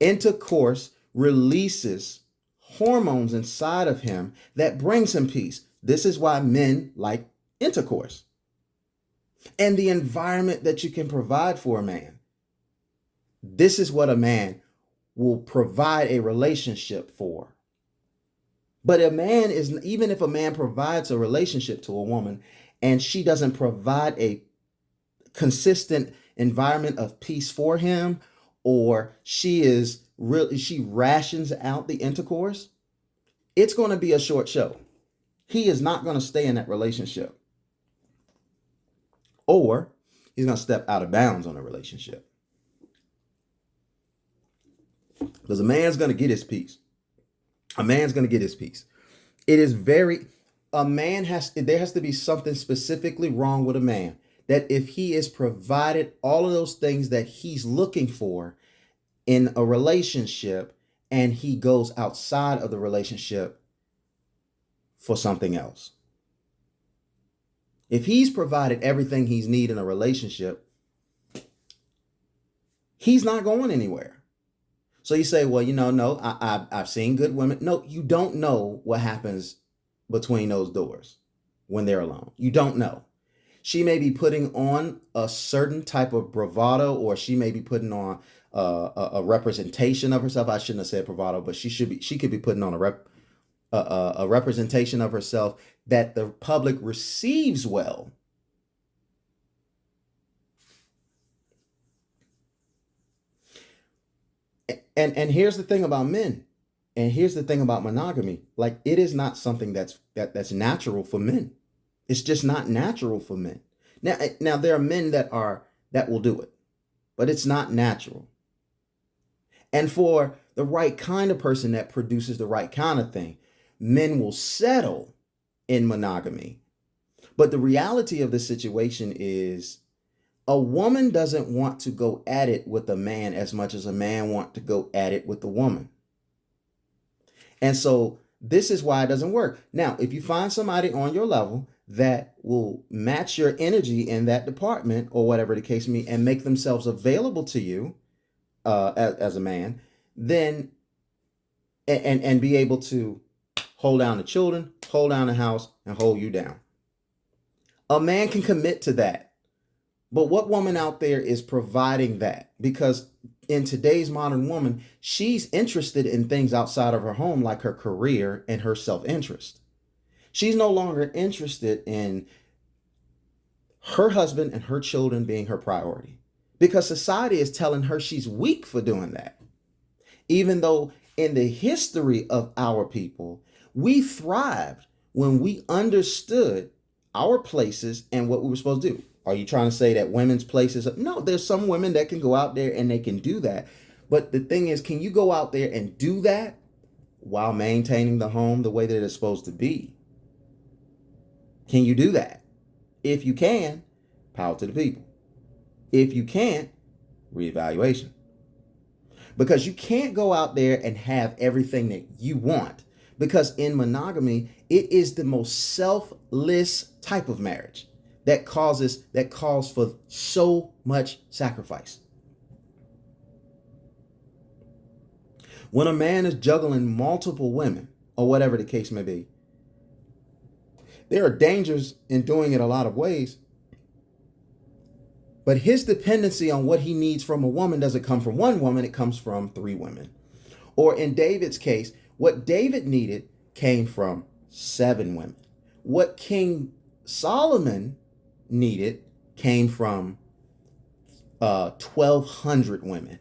Intercourse releases hormones inside of him that brings him peace. This is why men like intercourse and the environment that you can provide for a man. This is what a man will provide a relationship for. But even if a man provides a relationship to a woman and she doesn't provide a consistent environment of peace for him, or she rations out the intercourse, it's going to be a short show. He is not going to stay in that relationship. Or he's going to step out of bounds on a relationship. Because a man's going to get his peace. A man's going to get his peace. There has to be something specifically wrong with a man, that if he is provided all of those things that he's looking for in a relationship and he goes outside of the relationship for something else. If he's provided everything he's need in a relationship, he's not going anywhere. So you say, well, no, I've seen good women. No, you don't know what happens between those doors when they're alone. You don't know. She may be putting on a certain type of bravado, or she may be putting on a representation of herself. I shouldn't have said bravado, but she could be putting on a representation of herself that the public receives well. And here's the thing about men, and here's the thing about monogamy. Like, it is not something that's natural for men. It's just not natural for men. Now there are men that will do it, but it's not natural. And for the right kind of person that produces the right kind of thing, men will settle in monogamy. But the reality of the situation is, a woman doesn't want to go at it with a man as much as a man wants to go at it with a woman. And so this is why it doesn't work. Now, if you find somebody on your level that will match your energy in that department, or whatever the case may be, and make themselves available to you as a man, then and be able to hold down the children, hold down the house, and hold you down. A man can commit to that. But what woman out there is providing that? Because in today's modern woman, she's interested in things outside of her home, like her career and her self-interest. She's no longer interested in her husband and her children being her priority, because society is telling her she's weak for doing that. Even though in the history of our people, we thrived when we understood our places and what we were supposed to do. Are you trying to say that women's places? No, there's some women that can go out there and they can do that. But the thing is, can you go out there and do that while maintaining the home the way that it's supposed to be? Can you do that? If you can, power to the people. If you can't, reevaluation. Because you can't go out there and have everything that you want. Because in monogamy, it is the most selfless type of marriage that calls for so much sacrifice. When a man is juggling multiple women, or whatever the case may be, there are dangers in doing it a lot of ways. But his dependency on what he needs from a woman doesn't come from one woman, it comes from 3 women. Or in David's case, what David needed came from 7 women. What King Solomon needed came from 1,200 women.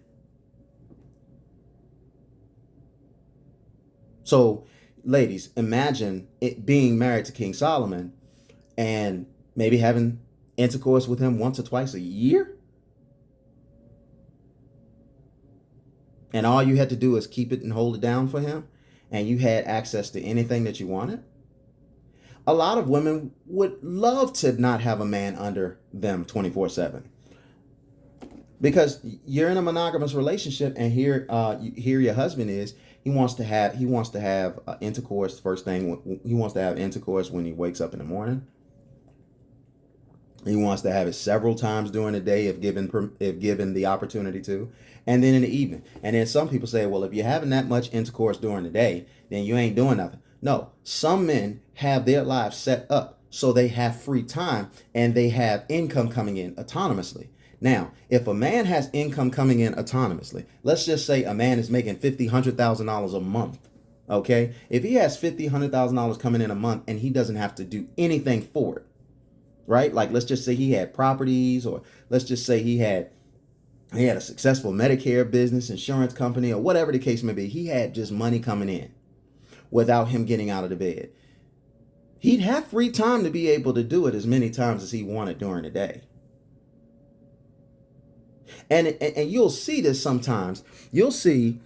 So, ladies, imagine it being married to King Solomon and maybe having intercourse with him once or twice a year. And all you had to do is keep it and hold it down for him, and you had access to anything that you wanted. A lot of women would love to not have a man under them 24/7. Because you're in a monogamous relationship, and here your husband is. He wants to have intercourse first thing. He wants to have intercourse when he wakes up in the morning. He wants to have it several times during the day if given the opportunity to, and then in the evening. And then some people say, well, if you're having that much intercourse during the day, then you ain't doing nothing. No, some men have their lives set up so they have free time and they have income coming in autonomously. Now, if a man has income coming in autonomously, let's just say a man is making $100,000 a month. Okay, if he has $100,000 coming in a month and he doesn't have to do anything for it, right? Like, let's just say he had properties, or let's just say he had a successful Medicare business, insurance company, or whatever the case may be. He had just money coming in without him getting out of the bed. He'd have free time to be able to do it as many times as he wanted during the day. And you'll see this sometimes. You'll see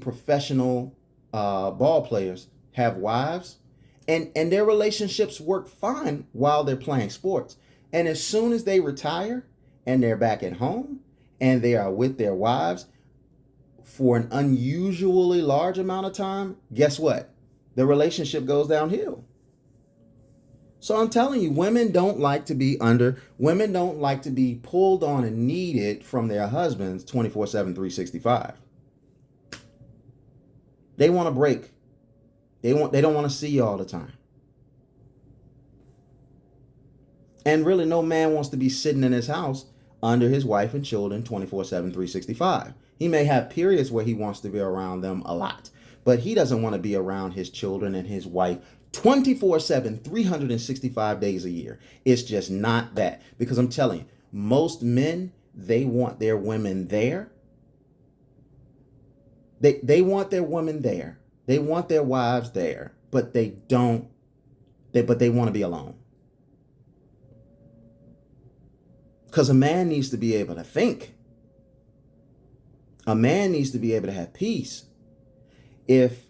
professional ball players have wives, and their relationships work fine while they're playing sports. And as soon as they retire and they're back at home and they are with their wives for an unusually large amount of time, guess what? The relationship goes downhill. So I'm telling you, women don't like to be pulled on and needed from their husbands 24/7, 365. They want a break. They don't want to see you all the time. And really, no man wants to be sitting in his house under his wife and children 24/7, 365. He may have periods where he wants to be around them a lot, but he doesn't want to be around his children and his wife 24/7, 365 days a year. It's just not that. Because I'm telling you, most men, they want their women there. They want their women there. They want their wives there, but they want to be alone. Because a man needs to be able to think. A man needs to be able to have peace. If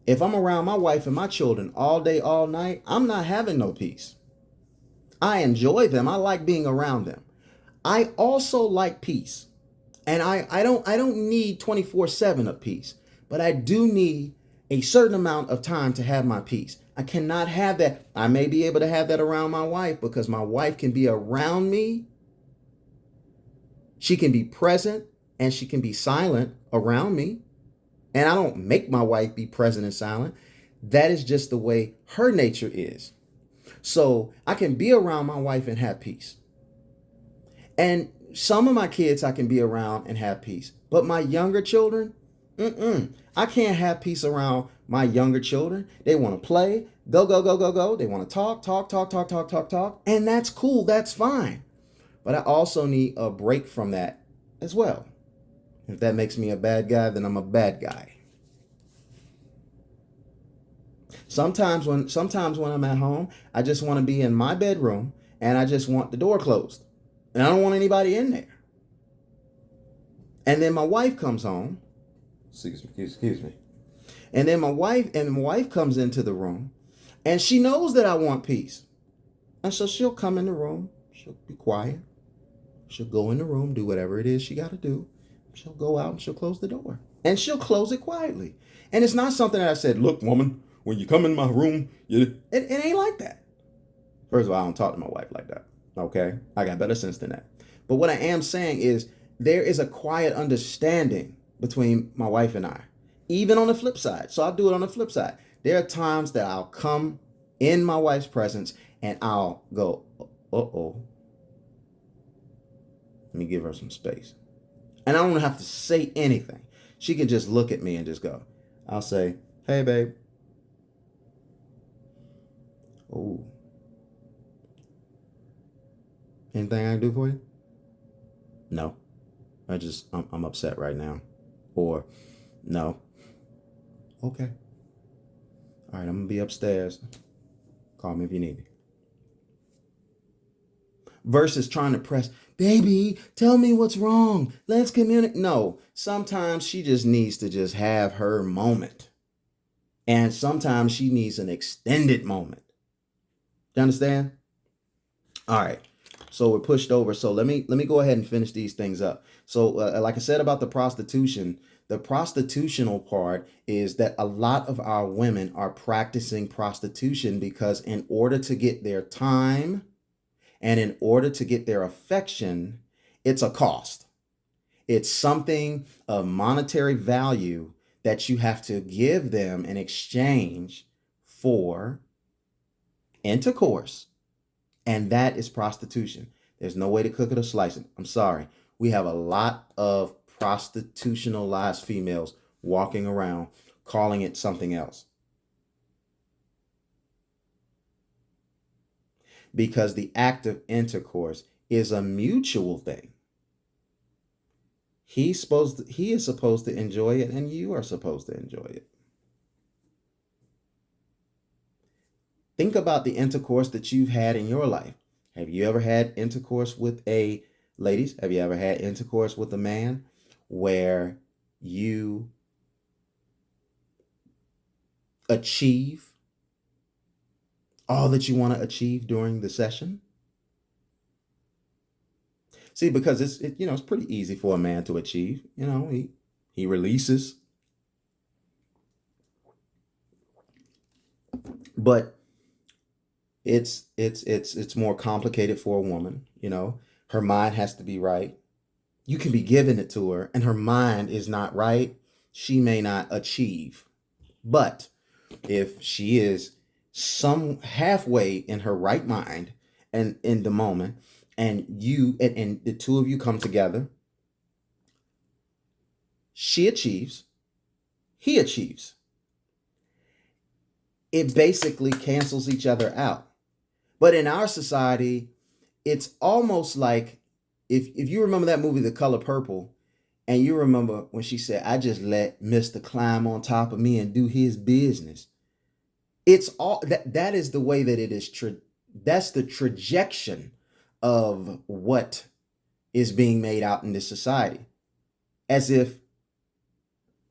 I'm around my wife and my children all day, all night, I'm not having no peace. I enjoy them. I like being around them. I also like peace. And I don't need 24/7 of peace, but I do need a certain amount of time to have my peace. I cannot have that. I may be able to have that around my wife because my wife can be around me. She can be present and she can be silent around me. And I don't make my wife be present and silent. That is just the way her nature is. So I can be around my wife and have peace. And some of my kids I can be around and have peace. But my younger children, I can't have peace around my younger children. They want to play, go. They want to talk. And that's cool. That's fine. But I also need a break from that as well. If that makes me a bad guy, then I'm a bad guy. Sometimes when I'm at home, I just want to be in my bedroom and I just want the door closed. And I don't want anybody in there. And then my wife comes home. Excuse me. And then my wife comes into the room and she knows that I want peace. And so she'll come in the room. She'll be quiet. She'll go in the room, do whatever it is she got to do. She'll go out and she'll close the door. And she'll close it quietly. And it's not something that I said, look, woman, when you come in my room, it ain't like that. First of all, I don't talk to my wife like that. Okay? I got better sense than that. But what I am saying is there is a quiet understanding between my wife and I, even on the flip side. So I'll do it on the flip side. There are times that I'll come in my wife's presence and I'll go, uh-oh. Let me give her some space. And I don't have to say anything. She can just look at me and just go. I'll say, hey, babe. Oh. Anything I can do for you? No. I'm upset right now. Or, no. Okay. All right, I'm going to be upstairs. Call me if you need me. Versus trying to press, baby, tell me what's wrong. Let's communicate. No, sometimes she just needs to just have her moment. And sometimes she needs an extended moment. You understand? All right. So we're pushed over. So let me go ahead and finish these things up. So like I said about the prostitutional part is that a lot of our women are practicing prostitution because in order to get their time and in order to get their affection, it's a cost. It's something of monetary value that you have to give them in exchange for intercourse. And that is prostitution. There's no way to cook it or slice it. I'm sorry. We have a lot of prostitutionalized females walking around calling it something else. Because the act of intercourse is a mutual thing. He is supposed to enjoy it, and you are supposed to enjoy it. Think about the intercourse that you've had in your life. Have you ever had intercourse with ladies, have you ever had intercourse with a man where you achieve all that you want to achieve during the session? See, because it's pretty easy for a man to achieve. He releases. But it's more complicated for a woman. Her mind has to be right. You can be giving it to her and her mind is not right. She may not achieve. But if she is some halfway in her right mind and in the moment, and the two of you come together, she achieves, he achieves. It basically cancels each other out. But in our society, it's almost like if you remember that movie, The Color Purple, and you remember when she said, I just let Mr. climb on top of me and do his business. It's all that is the way that it is. That's the trajectory of what is being made out in this society. As if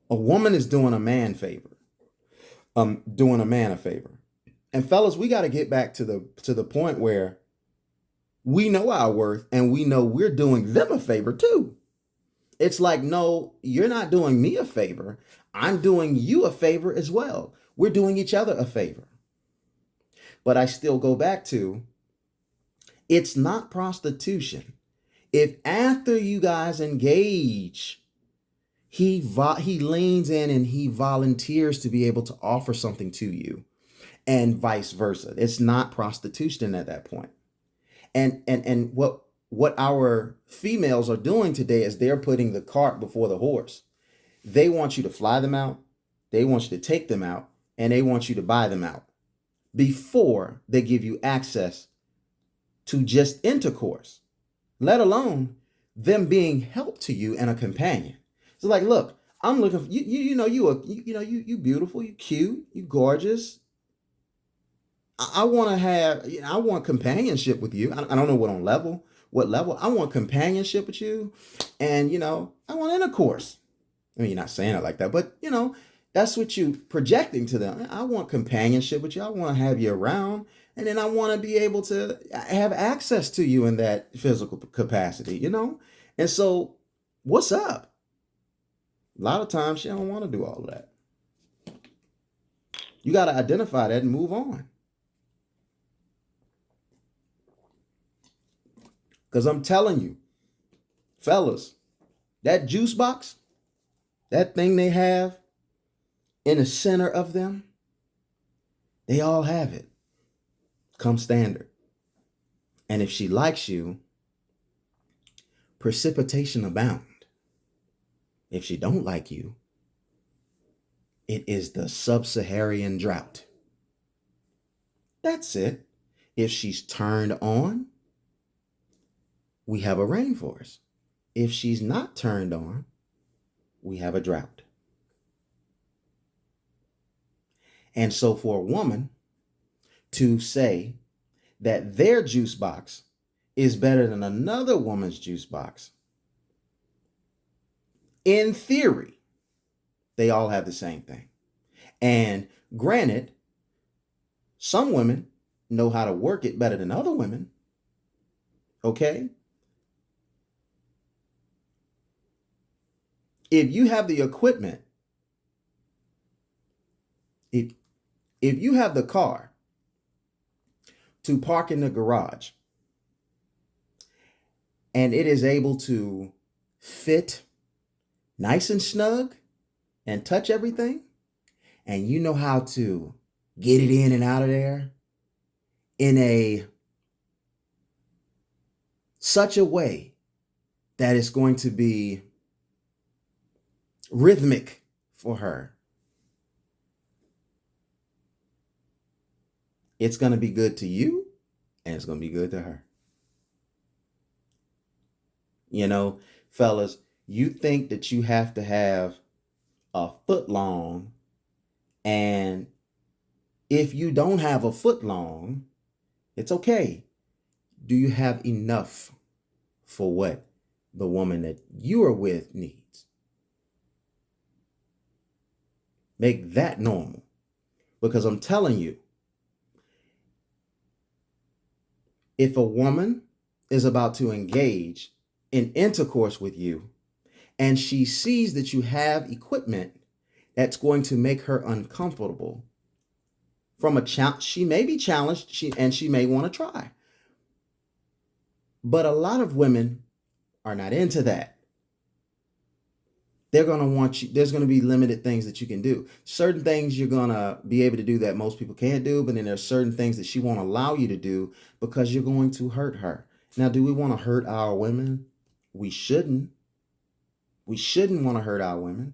a woman is doing a man favor. Doing a man a favor. And fellas, we got to get back to the point where we know our worth and we know we're doing them a favor too. It's like, no, you're not doing me a favor. I'm doing you a favor as well. We're doing each other a favor. But I still go back to, it's not prostitution. If after you guys engage, he leans in and he volunteers to be able to offer something to you and vice versa. It's not prostitution at that point. And what our females are doing today is they're putting the cart before the horse. They want you to fly them out. They want you to take them out, and they want you to buy them out before they give you access to just intercourse, let alone them being help to you and a companion. So like, look, I'm looking for you. You beautiful, you cute, you gorgeous. I want companionship with you. I don't know what level. I want companionship with you, and I want intercourse. I mean, you're not saying it like that, but that's what you projecting to them. I want companionship with you. I want to have you around, and then I want to be able to have access to you in that physical capacity. And so, what's up? A lot of times she don't want to do all of that. You got to identify that and move on. Because I'm telling you, fellas, that juice box, that thing they have in the center of them, they all have it. Come standard. And if she likes you, precipitation abound. If she don't like you, it is the sub-Saharan drought. That's it. If she's turned on, we have a rainforest. If she's not turned on, we have a drought. And so for a woman to say that their juice box is better than another woman's juice box, in theory, they all have the same thing. And granted, some women know how to work it better than other women. Okay? If you have the equipment, if you have the car to park in the garage and it is able to fit nice and snug and touch everything, and you know how to get it in and out of there in such a way that it's going to be rhythmic for her, it's going to be good to you and it's going to be good to her. You know, fellas, you think that you have to have a foot long, and if you don't have a foot long, it's okay. Do you have enough for what the woman that you are with needs? Make that normal. Because I'm telling you, if a woman is about to engage in intercourse with you and she sees that you have equipment that's going to make her uncomfortable, she may be challenged, she may want to try. But a lot of women are not into that. They're going to want you, there's going to be limited things that you can do. Certain things you're going to be able to do that most people can't do, but then there's certain things that she won't allow you to do because you're going to hurt her. Now, do we want to hurt our women? We shouldn't. We shouldn't want to hurt our women.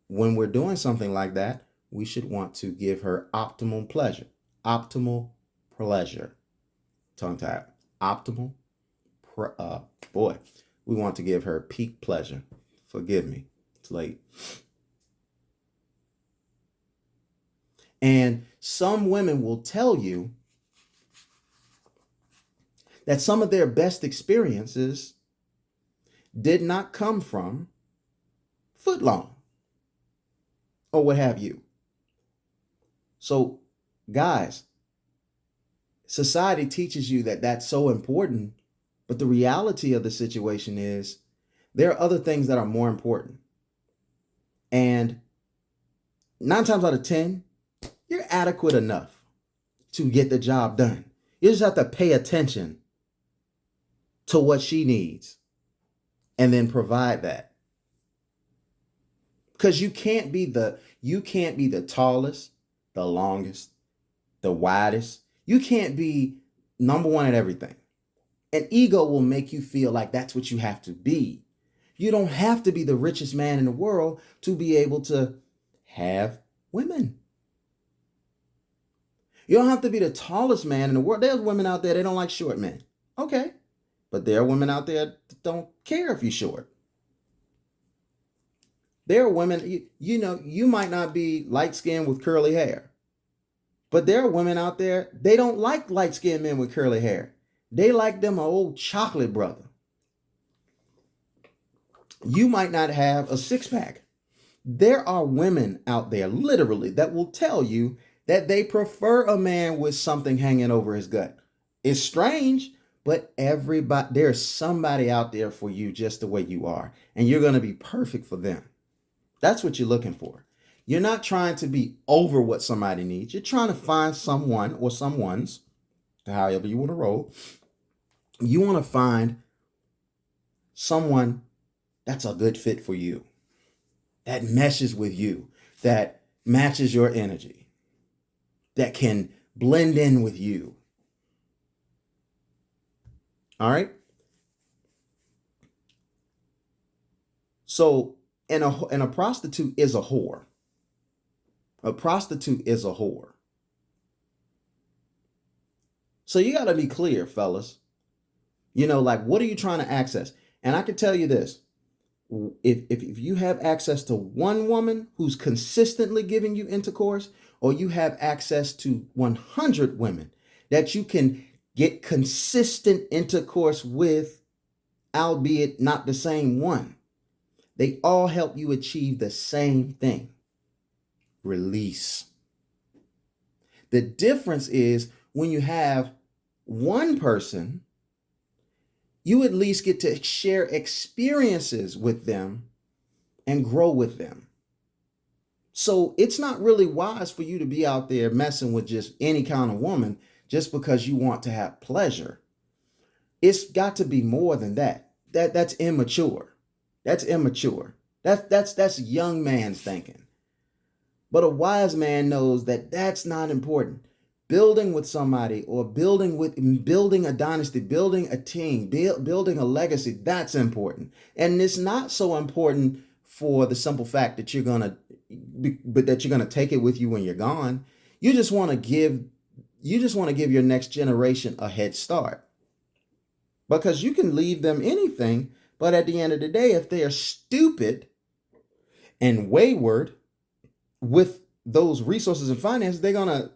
When we're doing something like that, we should want to give her optimal pleasure. Optimal pleasure. Tongue tied. Optimal. We want to give her peak pleasure. Forgive me. It's late. And some women will tell you that some of their best experiences did not come from footlong or what have you. So, guys, society teaches you that that's so important, but the reality of the situation is there are other things that are more important. And 9 times out of 10, you're adequate enough to get the job done. You just have to pay attention to what she needs and then provide that. Because you can't be the tallest, the longest, the widest. You can't be number one at everything. And ego will make you feel like that's what you have to be. You don't have to be the richest man in the world to be able to have women. You don't have to be the tallest man in the world. There's women out there, they don't like short men. Okay. But there are women out there that don't care if you're short. There are women, you might not be light-skinned with curly hair. But there are women out there, they don't like light-skinned men with curly hair. They like them an old chocolate brother. You might not have a six-pack. There are women out there, literally, that will tell you that they prefer a man with something hanging over his gut. It's strange, but there's somebody out there for you just the way you are. And you're going to be perfect for them. That's what you're looking for. You're not trying to be over what somebody needs. You're trying to find someone or someone's, however you want to roll. You want to find someone that's a good fit for you, that meshes with you, that matches your energy, that can blend in with you. All right? So, and a prostitute is a whore. A prostitute is a whore. So you got to be clear, fellas. Like, what are you trying to access? And I can tell you this. If you have access to one woman who's consistently giving you intercourse, or you have access to 100 women that you can get consistent intercourse with, albeit not the same one, they all help you achieve the same thing: release. The difference is when you have one person, you at least get to share experiences with them and grow with them. So it's not really wise for you to be out there messing with just any kind of woman just because you want to have pleasure. It's got to be more than that. That's immature. That's immature. That's young man's thinking. But a wise man knows that that's not important. Building with somebody, or building a dynasty, building a team, building a legacy, that's important. And it's not so important for the simple fact that you're gonna take it with you when you're gone. You just want to give your next generation a head start. Because you can leave them anything, but at the end of the day, if they are stupid and wayward with those resources and finances, they're gonna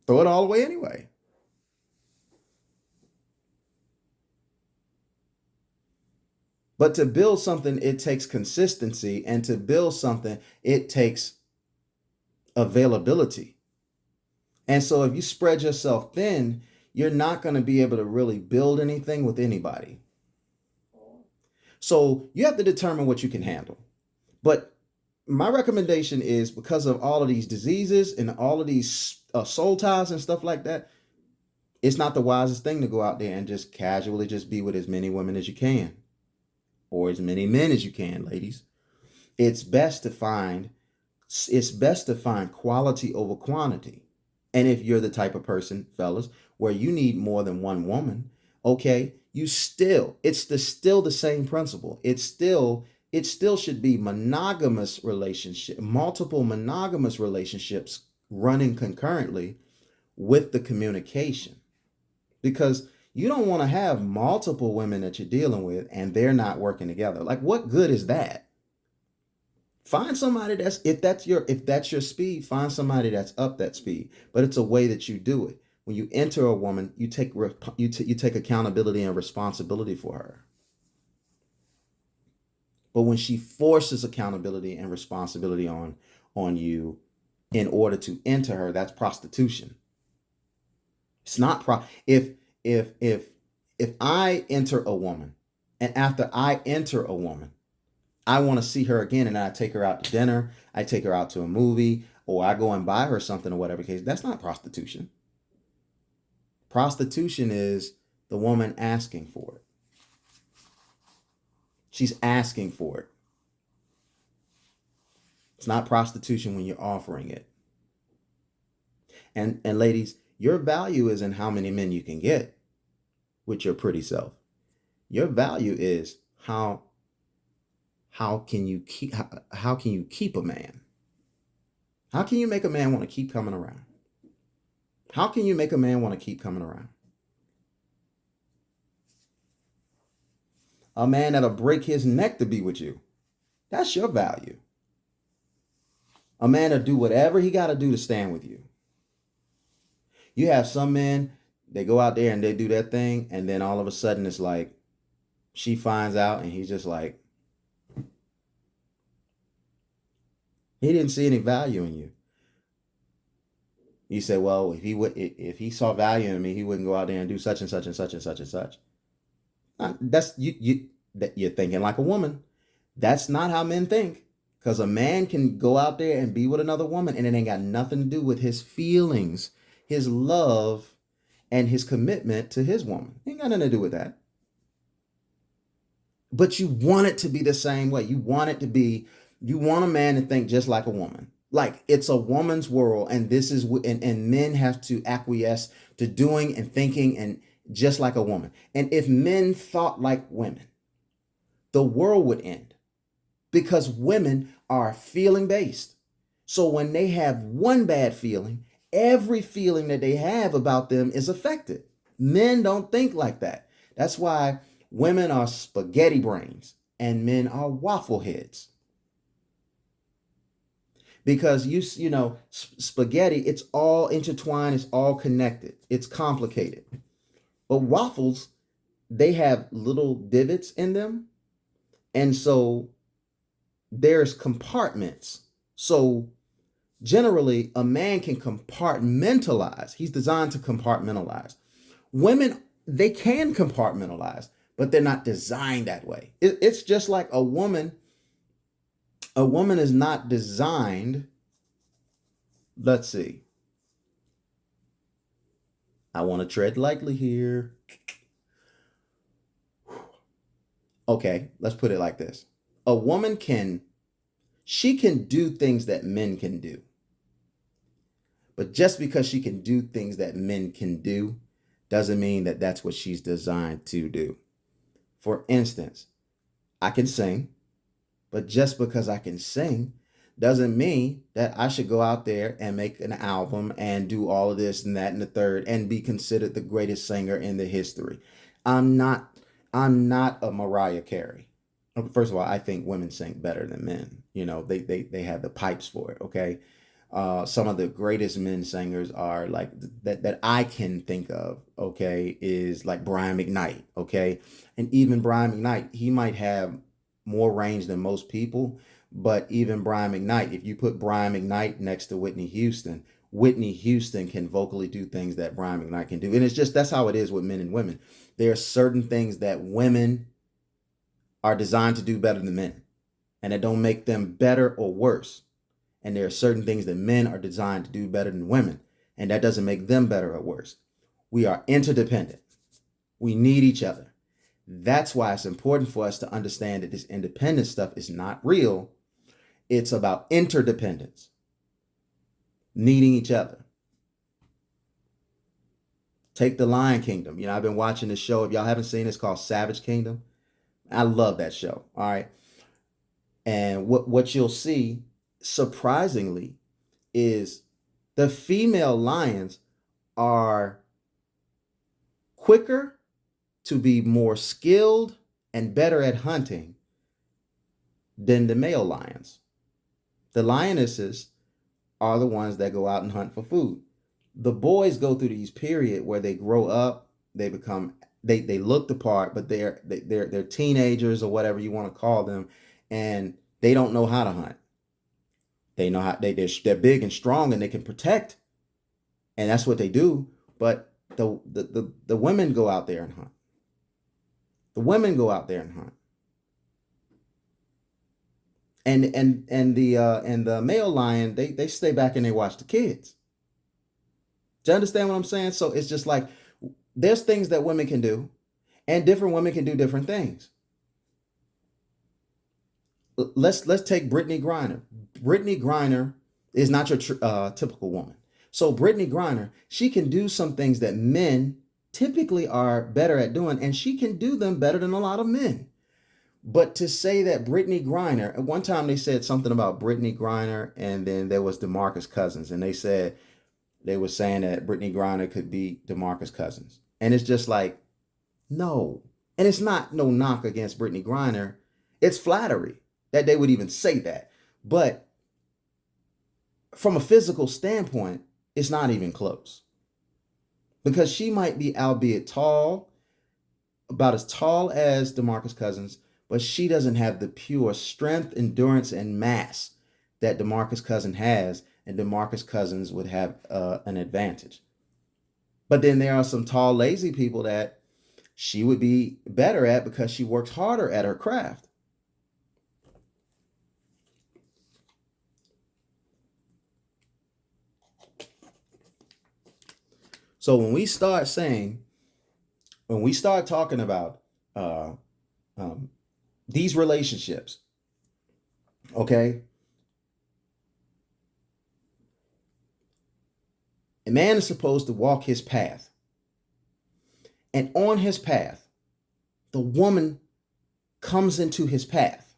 throw it all away anyway. But to build something, it takes consistency. And to build something, it takes availability. And so if you spread yourself thin, you're not going to be able to really build anything with anybody. So you have to determine what you can handle. But my recommendation is, because of all of these diseases and all of these soul ties and stuff like that, it's not the wisest thing to go out there and just casually just be with as many women as you can, or as many men as you can, ladies. It's best to find quality over quantity. And if you're the type of person, fellas, where you need more than one woman, okay, it's still the same principle. It still should be monogamous relationship, multiple monogamous relationships running concurrently with the communication. Because you don't want to have multiple women that you're dealing with and they're not working together. Like, what good is that? Find somebody if that's your speed, find somebody that's up that speed. But it's a way that you do it. When you enter a woman, you take accountability and responsibility for her. But when she forces accountability and responsibility on you in order to enter her, that's prostitution. It's not if I enter a woman, and after I enter a woman, I want to see her again, and I take her out to dinner, I take her out to a movie, or I go and buy her something, or whatever case, that's not prostitution. Prostitution is the woman asking for it. She's asking for it. It's not prostitution when you're offering it. And ladies, your value is in how many men you can get with your pretty self. Your value is how can you keep a man? How can you make a man want to keep coming around? How can you make a man want to keep coming around? A man that'll break his neck to be with you. That's your value. A man that'll do whatever he got to do to stand with you. You have some men, they go out there and they do that thing, and then all of a sudden it's like she finds out and he's just like, he didn't see any value in you. You say, well, if he saw value in me, he wouldn't go out there and do such and such and such and such and such. That's you're thinking like a woman. That's not how men think. Because a man can go out there and be with another woman and it ain't got nothing to do with his feelings, his love, and his commitment to his woman. Ain't got nothing to do with that. But you want it to be the same way. You want it to be, you want a man to think just like a woman. Like it's a woman's world, and this is and men have to acquiesce to doing and thinking and just like a woman. And if men thought like women, the world would end because women are feeling based. So when they have one bad feeling, every feeling that they have about them is affected. Men don't think like that. That's why women are spaghetti brains and men are waffle heads. Because you know, spaghetti, it's all intertwined, it's all connected, it's complicated. But waffles, they have little divots in them, and so there's compartments. So generally, a man can compartmentalize. He's designed to compartmentalize. Women, they can compartmentalize, but they're not designed that way. It's just like a woman. A woman is not designed. Let's see. I want to tread lightly here. Okay, let's put it like this. A woman she can do things that men can do. But just because she can do things that men can do doesn't mean that that's what she's designed to do. For instance, I can sing, but just because I can sing doesn't mean that I should go out there and make an album and do all of this and that and the third and be considered the greatest singer in the history. I'm not a Mariah Carey. First of all, I think women sing better than men. You know, they have the pipes for it, okay? Some of the greatest men singers are like that I can think of, okay, is like Brian McKnight, okay? And even Brian McKnight, he might have more range than most people, but even Brian McKnight, if you put Brian McKnight next to Whitney Houston can vocally do things that Brian McKnight can do. And it's just, that's how it is with men and women. There are certain things that women are designed to do better than men, and it don't make them better or worse. And there are certain things that men are designed to do better than women, and that doesn't make them better or worse. We are interdependent. We need each other. That's why it's important for us to understand that this independent stuff is not real. It's about interdependence, needing each other. Take the Lion Kingdom. You know, I've been watching this show. If y'all haven't seen it, it's called Savage Kingdom. I love that show. All right. And what you'll see, surprisingly, is the female lions are quicker to be more skilled and better at hunting than the male lions. The lionesses are the ones that go out and hunt for food. The boys go through these period where they grow up, they become they look the part, but they're teenagers or whatever you want to call them, and they don't know how to hunt. They know how they're big and strong and they can protect, and that's what they do. But the women go out there and hunt. The women go out there and hunt. And the male lion, they stay back and they watch the kids. Do you understand what I'm saying? So it's just like there's things that women can do, and different women can do different things. Let's take Brittany Griner. Brittany Griner is not your typical woman. So Brittany Griner, she can do some things that men typically are better at doing, and she can do them better than a lot of men. But to say that Brittany Griner, at one time they said something about Brittany Griner, and then there was DeMarcus Cousins, and they were saying that Brittany Griner could be DeMarcus Cousins. And it's just like, no. And it's not no knock against Brittany Griner. It's flattery that they would even say that. But from a physical standpoint, it's not even close. Because she might be, albeit tall, about as tall as DeMarcus Cousins, but she doesn't have the pure strength, endurance, and mass that DeMarcus Cousins has, and DeMarcus Cousins would have an advantage. But then there are some tall, lazy people that she would be better at because she works harder at her craft. So when we start talking about uh, um, these relationships, okay, a man is supposed to walk his path. And on his path, the woman comes into his path.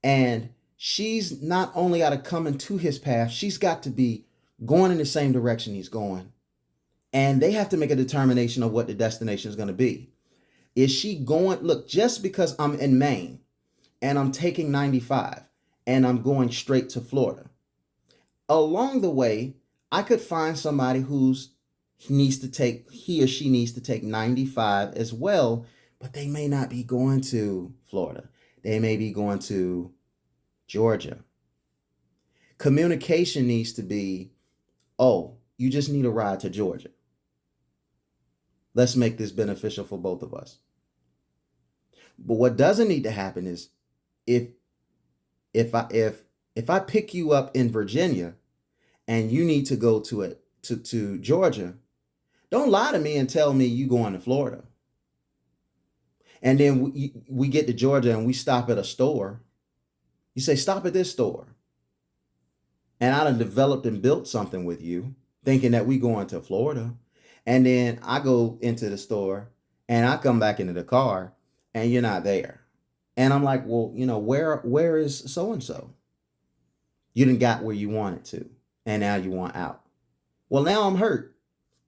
And she's not only got to come into his path, she's got to be going in the same direction he's going. And they have to make a determination of what the destination is going to be. Is she going, look, just because I'm in Maine and I'm taking 95 and I'm going straight to Florida, along the way, I could find somebody he or she needs to take 95 as well, but they may not be going to Florida. They may be going to Georgia. Communication needs to be, oh, you just need a ride to Georgia. Let's make this beneficial for both of us. But what doesn't need to happen is if I pick you up in Virginia and you need to go to Georgia, don't lie to me and tell me you going to Florida. And then we get to Georgia and we stop at a store. You say, stop at this store. And I done developed and built something with you, thinking that we going to Florida. And then I go into the store and I come back into the car and you're not there. And I'm like, well, where is so-and-so? You didn't got where you wanted to. And now you want out. Well, now I'm hurt.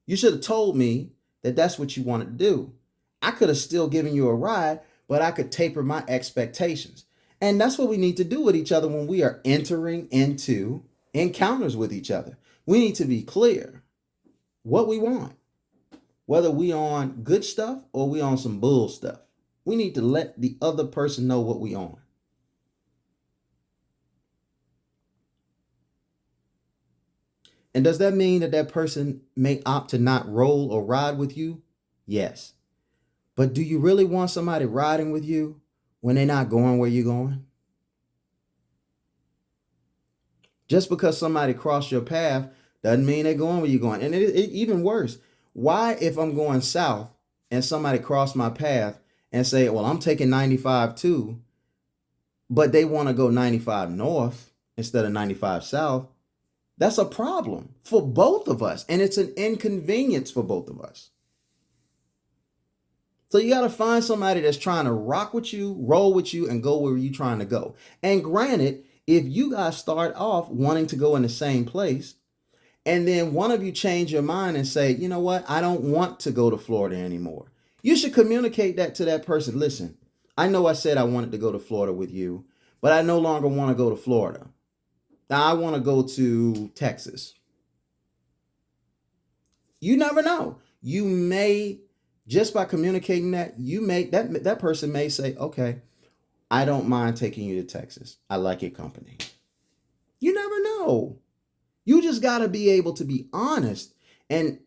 You should have told me that that's what you wanted to do. I could have still given you a ride, but I could taper my expectations. And that's what we need to do with each other when we are entering into encounters with each other. We need to be clear what we want, whether we on good stuff or we on some bull stuff. We need to let the other person know what we on. And does that mean that that person may opt to not roll or ride with you? Yes. But do you really want somebody riding with you when they're not going where you're going? Just because somebody crossed your path doesn't mean they're going where you're going. And it even worse. Why, if I'm going south and somebody crossed my path and say, well, I'm taking 95 too, but they want to go 95 north instead of 95 south, that's a problem for both of us. And it's an inconvenience for both of us. So you got to find somebody that's trying to rock with you, roll with you, and go where you're trying to go. And granted, if you guys start off wanting to go in the same place, and then one of you change your mind and say, you know what, I don't want to go to Florida anymore. You should communicate that to that person. Listen, I know I said I wanted to go to Florida with you, but I no longer want to go to Florida. Now I want to go to Texas. You never know. You may, just by communicating that, that person may say, okay, I don't mind taking you to Texas. I like your company. You never know. You just got to be able to be honest and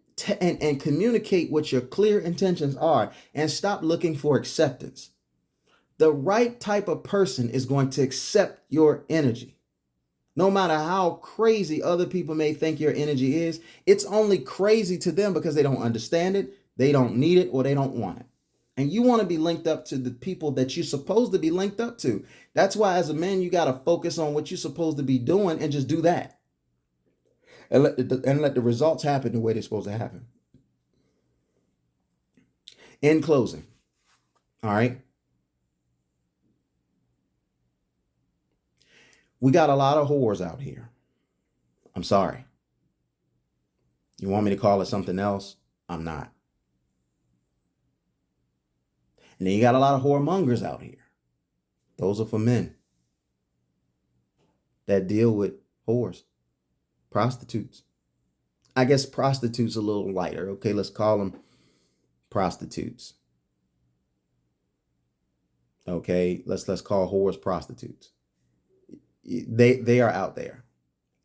communicate what your clear intentions are and stop looking for acceptance. The right type of person is going to accept your energy. No matter how crazy other people may think your energy is, it's only crazy to them because they don't understand it, they don't need it, or they don't want it. And you want to be linked up to the people that you're supposed to be linked up to. That's why as a man, you got to focus on what you're supposed to be doing and just do that. And let the results happen the way they're supposed to happen. In closing, all right? We got a lot of whores out here. I'm sorry. You want me to call it something else? I'm not. And then you got a lot of whoremongers out here. Those are for men that deal with whores, prostitutes. I guess prostitutes a little lighter. Okay, let's call them prostitutes. Okay, let's call whores prostitutes. They are out there,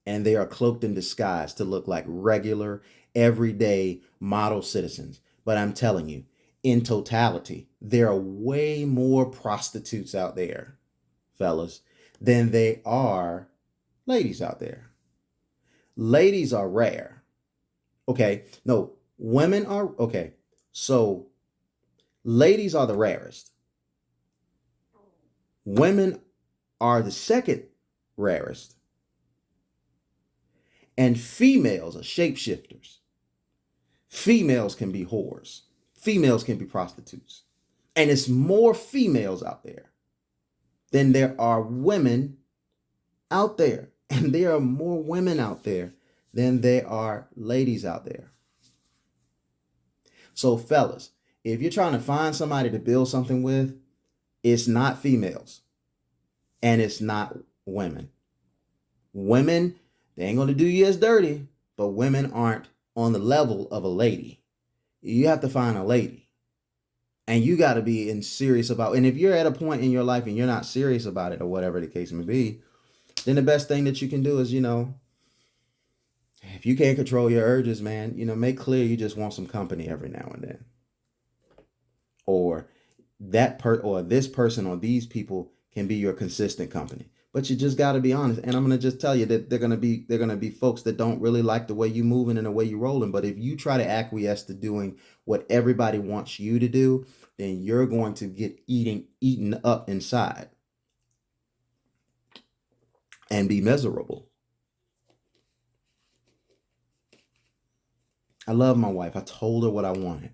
and they are cloaked in disguise to look like regular, everyday model citizens. But I'm telling you, in totality, there are way more prostitutes out there, fellas, than they are ladies out there. Ladies are rare. Okay, no, Women are, okay, so ladies are the rarest. Women are the second rarest. And females are shapeshifters. Females can be whores. Females can be prostitutes. And it's more females out there than there are women out there. And there are more women out there than there are ladies out there. So, fellas, if you're trying to find somebody to build something with, it's not females and it's not women. Women, they ain't going to do you as dirty, but women aren't on the level of a lady. You have to find a lady. And you got to be serious about, and if you're at a point in your life and you're not serious about it or whatever the case may be, then the best thing that you can do is, if you can't control your urges, man, make clear you just want some company every now and then. Or this person or these people can be your consistent company. But you just got to be honest. And I'm going to just tell you that they're going to be folks that don't really like the way you moving and the way you rolling. But if you try to acquiesce to doing what everybody wants you to do, then you're going to get eaten up inside and be miserable. I love my wife. I told her what I wanted.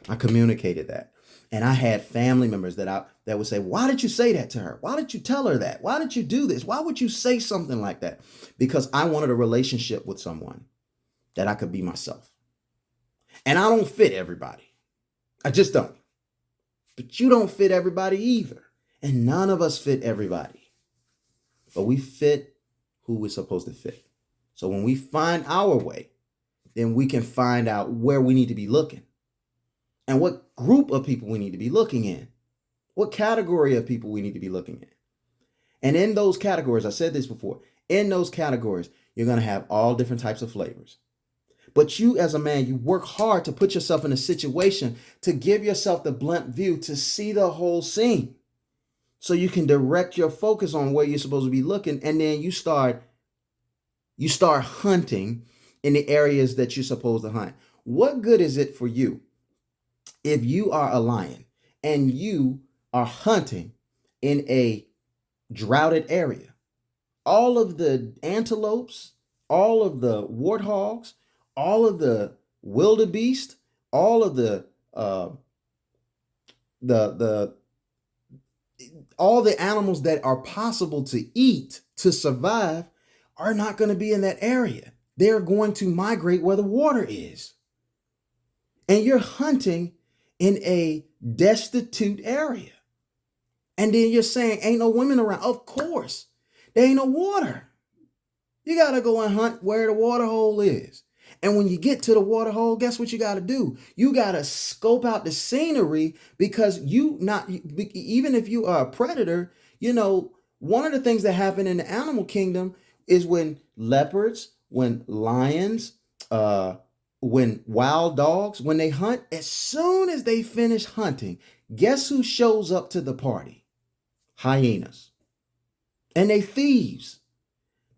I communicated that. And I had family members that would say, why did you say that to her? Why did you tell her that? Why did you do this? Why would you say something like that? Because I wanted a relationship with someone that I could be myself. And I don't fit everybody. I just don't. But you don't fit everybody either. And none of us fit everybody. But we fit who we're supposed to fit. So when we find our way, then we can find out where we need to be looking. And what group of people we need to be looking in. What category of people we need to be looking in. And in those categories, I said this before, in those categories, you're going to have all different types of flavors. But you as a man, you work hard to put yourself in a situation to give yourself the blunt view to see the whole scene. So you can direct your focus on where you're supposed to be looking. And then you start hunting in the areas that you're supposed to hunt. What good is it for you if you are a lion and you are hunting in a droughted area? All of the antelopes, all of the warthogs, all of the wildebeest, all of all the animals that are possible to eat to survive are not going to be in that area. They're going to migrate where the water is. And you're hunting in a destitute area. And then you're saying, ain't no women around. Of course, there ain't no water. You got to go and hunt where the water hole is. And when you get to the water hole, guess what you got to do? You got to scope out the scenery, because even if you are a predator, one of the things that happen in the animal kingdom is when leopards, when lions, when wild dogs, when they hunt, as soon as they finish hunting, guess who shows up to the party? Hyenas. And they thieves.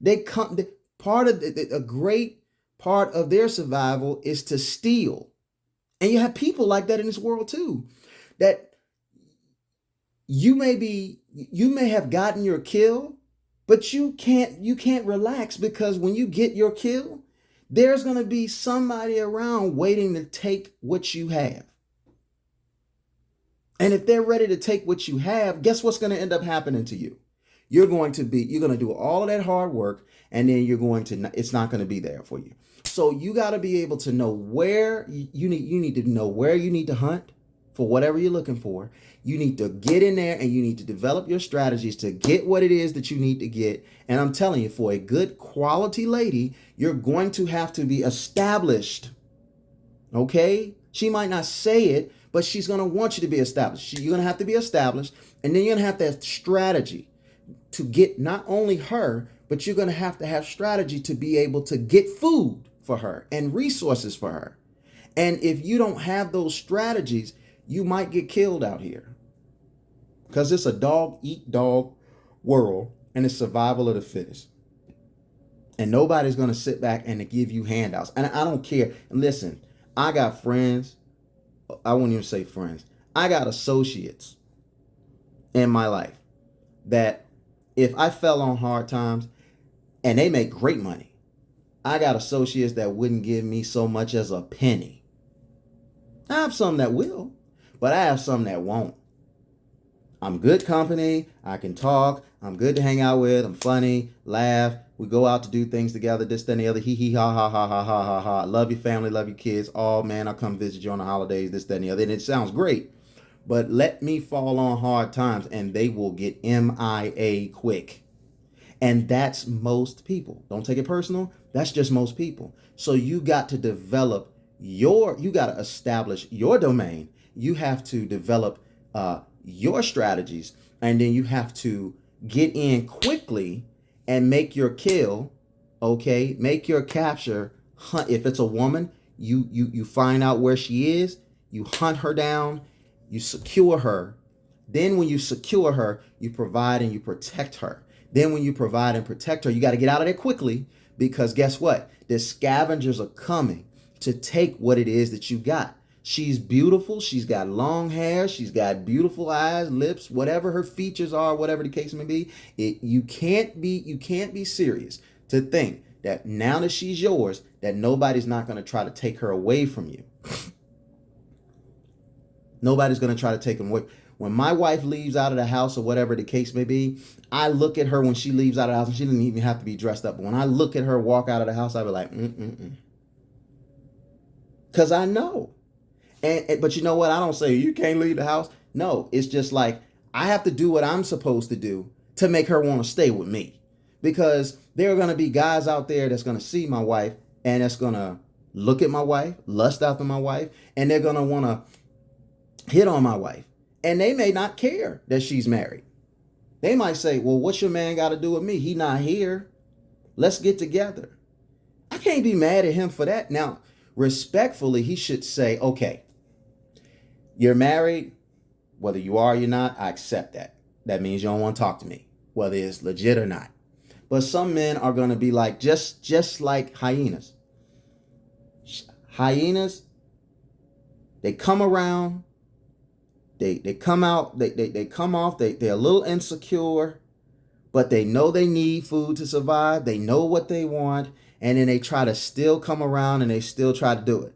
They come. A great part of their survival is to steal. And you have people like that in this world too. That you may have gotten your kill, but you can't relax, because when you get your kill, there's going to be somebody around waiting to take what you have. And if they're ready to take what you have, guess what's going to end up happening to you? You're going to do all of that hard work, and then it's not going to be there for you. So you got to be able to know where you need to know where you need to hunt for whatever you're looking for. You need to get in there and you need to develop your strategies to get what it is that you need to get. And I'm telling you, for a good quality lady, you're going to have to be established. Okay? She might not say it, but she's going to want you to be established. You're going to have to be established, and then you're going to have to have strategy to get not only her, but you're going to have strategy to be able to get food for her and resources for her. And if you don't have those strategies, you might get killed out here, because it's a dog eat dog world, and it's survival of the fittest. And nobody's going to sit back and give you handouts. And I don't care. And listen, I got friends. I wouldn't even say friends. I got associates in my life that if I fell on hard times, and they make great money, I got associates that wouldn't give me so much as a penny. I have some that will, but I have some that won't. I'm good company. I can talk. I'm good to hang out with. I'm funny, laugh. We go out to do things together, this, that, and the other. Hee hee ha ha ha ha ha ha ha. Love your family, love your kids. Oh man, I'll come visit you on the holidays, this, that, and the other. And it sounds great. But let me fall on hard times and they will get MIA quick. And that's most people. Don't take it personal. That's just most people. So you got to develop you got to establish your domain. You have to develop your strategies. And then you have to get in quickly and make your kill, okay? Make your capture hunt. If it's a woman, you find out where she is, you hunt her down, you secure her. Then when you secure her, you provide and you protect her. Then when you provide and protect her, you got to get out of there quickly because guess what? The scavengers are coming to take what it is that you got. She's beautiful. She's got long hair. She's got beautiful eyes, lips, whatever her features are, whatever the case may be. You can't be serious to think that now that she's yours, that nobody's not going to try to take her away from you. Nobody's going to try to take them away. When my wife leaves out of the house or whatever the case may be, I look at her when she leaves out of the house, and she doesn't even have to be dressed up. But when I look at her walk out of the house, I be like, because I know. But you know what? I don't say, you can't leave the house. No, it's just like, I have to do what I'm supposed to do to make her want to stay with me. Because there are going to be guys out there that's going to see my wife, and that's going to look at my wife, lust after my wife, and they're going to want to hit on my wife. And they may not care that she's married. They might say, well, what's your man got to do with me? He not here. Let's get together. I can't be mad at him for that. Now, respectfully, he should say, okay, you're married, whether you are or you're not, I accept that. That means you don't want to talk to me, whether it's legit or not. But some men are going to be like, just like hyenas. Hyenas, they come around. They come out, they come off, they're a little insecure, but they know they need food to survive. They know what they want, and then they try to still come around and they still try to do it.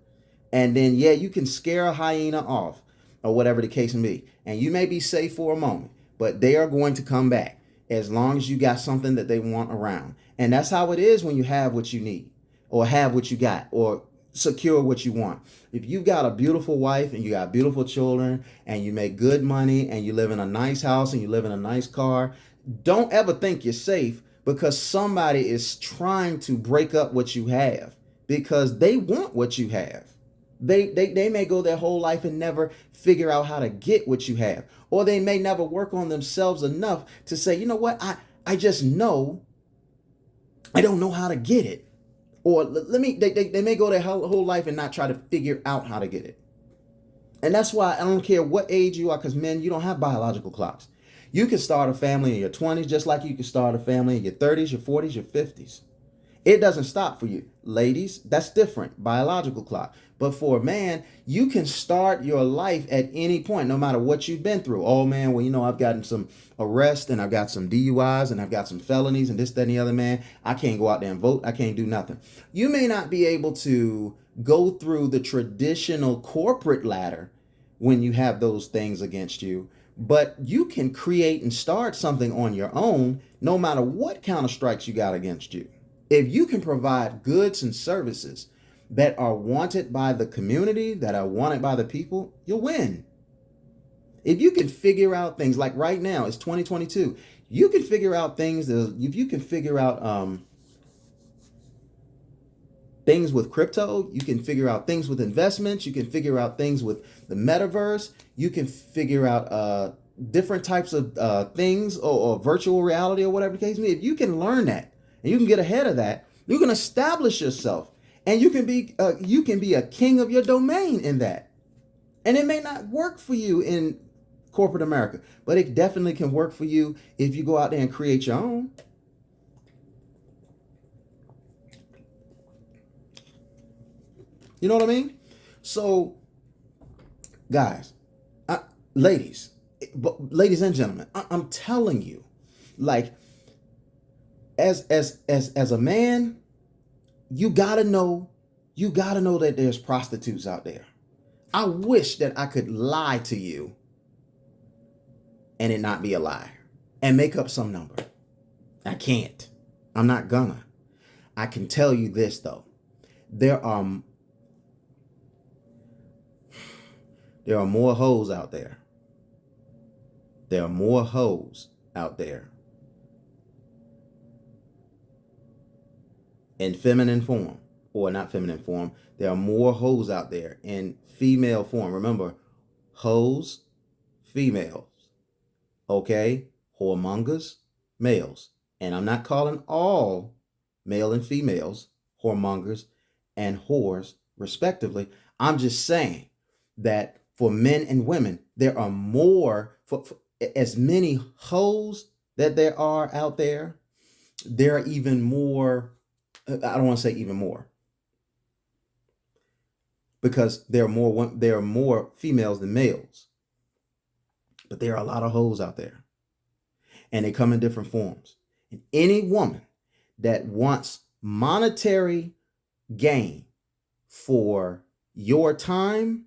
And then, yeah, you can scare a hyena off or whatever the case may be. And you may be safe for a moment, but they are going to come back as long as you got something that they want around. And that's how it is when you have what you need or have what you got or secure what you want. If you got a beautiful wife and you got beautiful children and you make good money and you live in a nice house and you live in a nice car, don't ever think you're safe because somebody is trying to break up what you have because they want what you have. They may go their whole life and never figure out how to get what you have, or they may never work on themselves enough to say, you know what, I just know I don't know how to get it. Or they may go their whole life and not try to figure out how to get it. And that's why I don't care what age you are, because men, you don't have biological clocks. You can start a family in your 20s just like you can start a family in your 30s, your 40s, your 50s. It doesn't stop for you. Ladies, that's different, biological clock. But for a man, you can start your life at any point, no matter what you've been through. Oh man, well, you know, I've gotten some arrests and I've got some DUIs and I've got some felonies and this, that, and the other, man. I can't go out there and vote. I can't do nothing. You may not be able to go through the traditional corporate ladder when you have those things against you, but you can create and start something on your own, no matter what counter strikes you got against you. If you can provide goods and services that are wanted by the community, that are wanted by the people, you'll win. If you can figure out things like right now, it's 2022, you can figure out things, if you can figure out things with crypto, you can figure out things with investments, you can figure out things with the metaverse, you can figure out different types of things or virtual reality or whatever the case may be. If you can learn that and you can get ahead of that, you can establish yourself. And you can be a king of your domain in that. And it may not work for you in corporate America, but it definitely can work for you if you go out there and create your own. You know what I mean? So, guys, I, ladies, ladies and gentlemen, I'm telling you, like, as a man, you gotta know that there's prostitutes out there. I wish that I could lie to you and it not be a lie and make up some number. I can't. I'm not gonna. I can tell you this though. There are more hoes out there. There are more hoes out there in feminine form, or not feminine form. There are more hoes out there in female form. Remember, hoes, females. Okay? Whoremongers, males. And I'm not calling all male and females whoremongers and whores, respectively. I'm just saying that for men and women, there are more, for as many hoes that there are out there, there are even more. I don't want to say even more, because there are more females than males, but there are a lot of hoes out there, and they come in different forms. And any woman that wants monetary gain for your time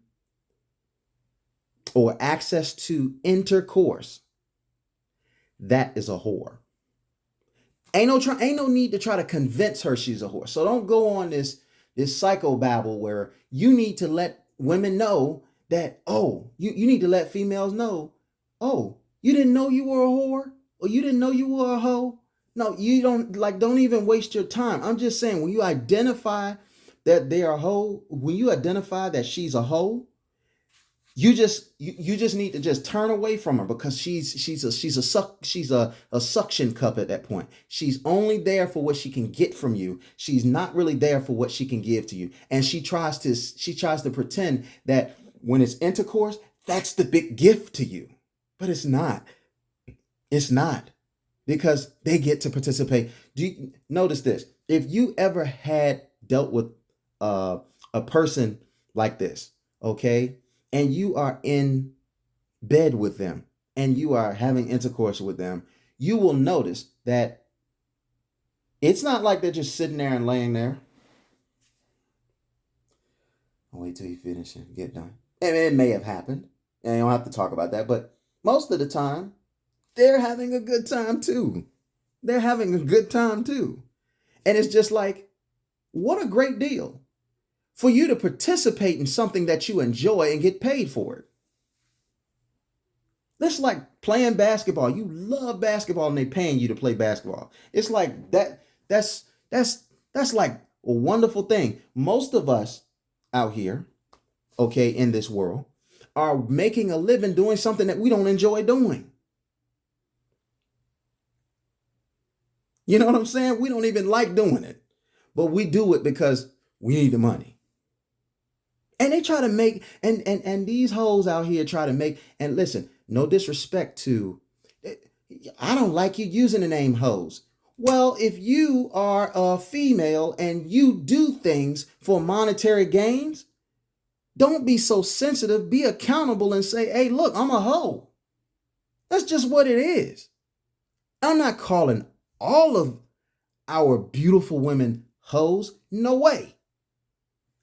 or access to intercourse, that is a whore. Ain't no need to try to convince her she's a whore. So don't go on this psychobabble where you need to let women know that, oh, you need to let females know, oh, you didn't know you were a whore, or you didn't know you were a hoe. No, you don't even waste your time. I'm just saying, when you identify that they are a hoe, when you identify that she's a hoe, you just need to just turn away from her, because she's a suction cup at that point. She's only there for what she can get from you. She's not really there for what she can give to you. And she tries to pretend that when it's intercourse, that's the big gift to you. But it's not. It's not, because they get to participate. Do you notice this? If you ever had dealt with a person like this, okay, and you are in bed with them and you are having intercourse with them, you will notice that it's not like they're just sitting there and laying there. I'll wait till you finish and get done. And it may have happened, and you don't have to talk about that, but most of the time, they're having a good time too. They're having a good time too. And it's just like, what a great deal for you to participate in something that you enjoy and get paid for it. That's like playing basketball. You love basketball and they're paying you to play basketball. It's like that. That's like a wonderful thing. Most of us out here, okay, in this world, are making a living doing something that we don't enjoy doing. You know what I'm saying? We don't even like doing it, but we do it because we need the money. And they try to make, and these hoes out here try to make, and listen, no disrespect to, I don't like you using the name hoes. Well, if you are a female and you do things for monetary gains, don't be so sensitive. Be accountable and say, hey, look, I'm a hoe. That's just what it is. I'm not calling all of our beautiful women hoes. No way.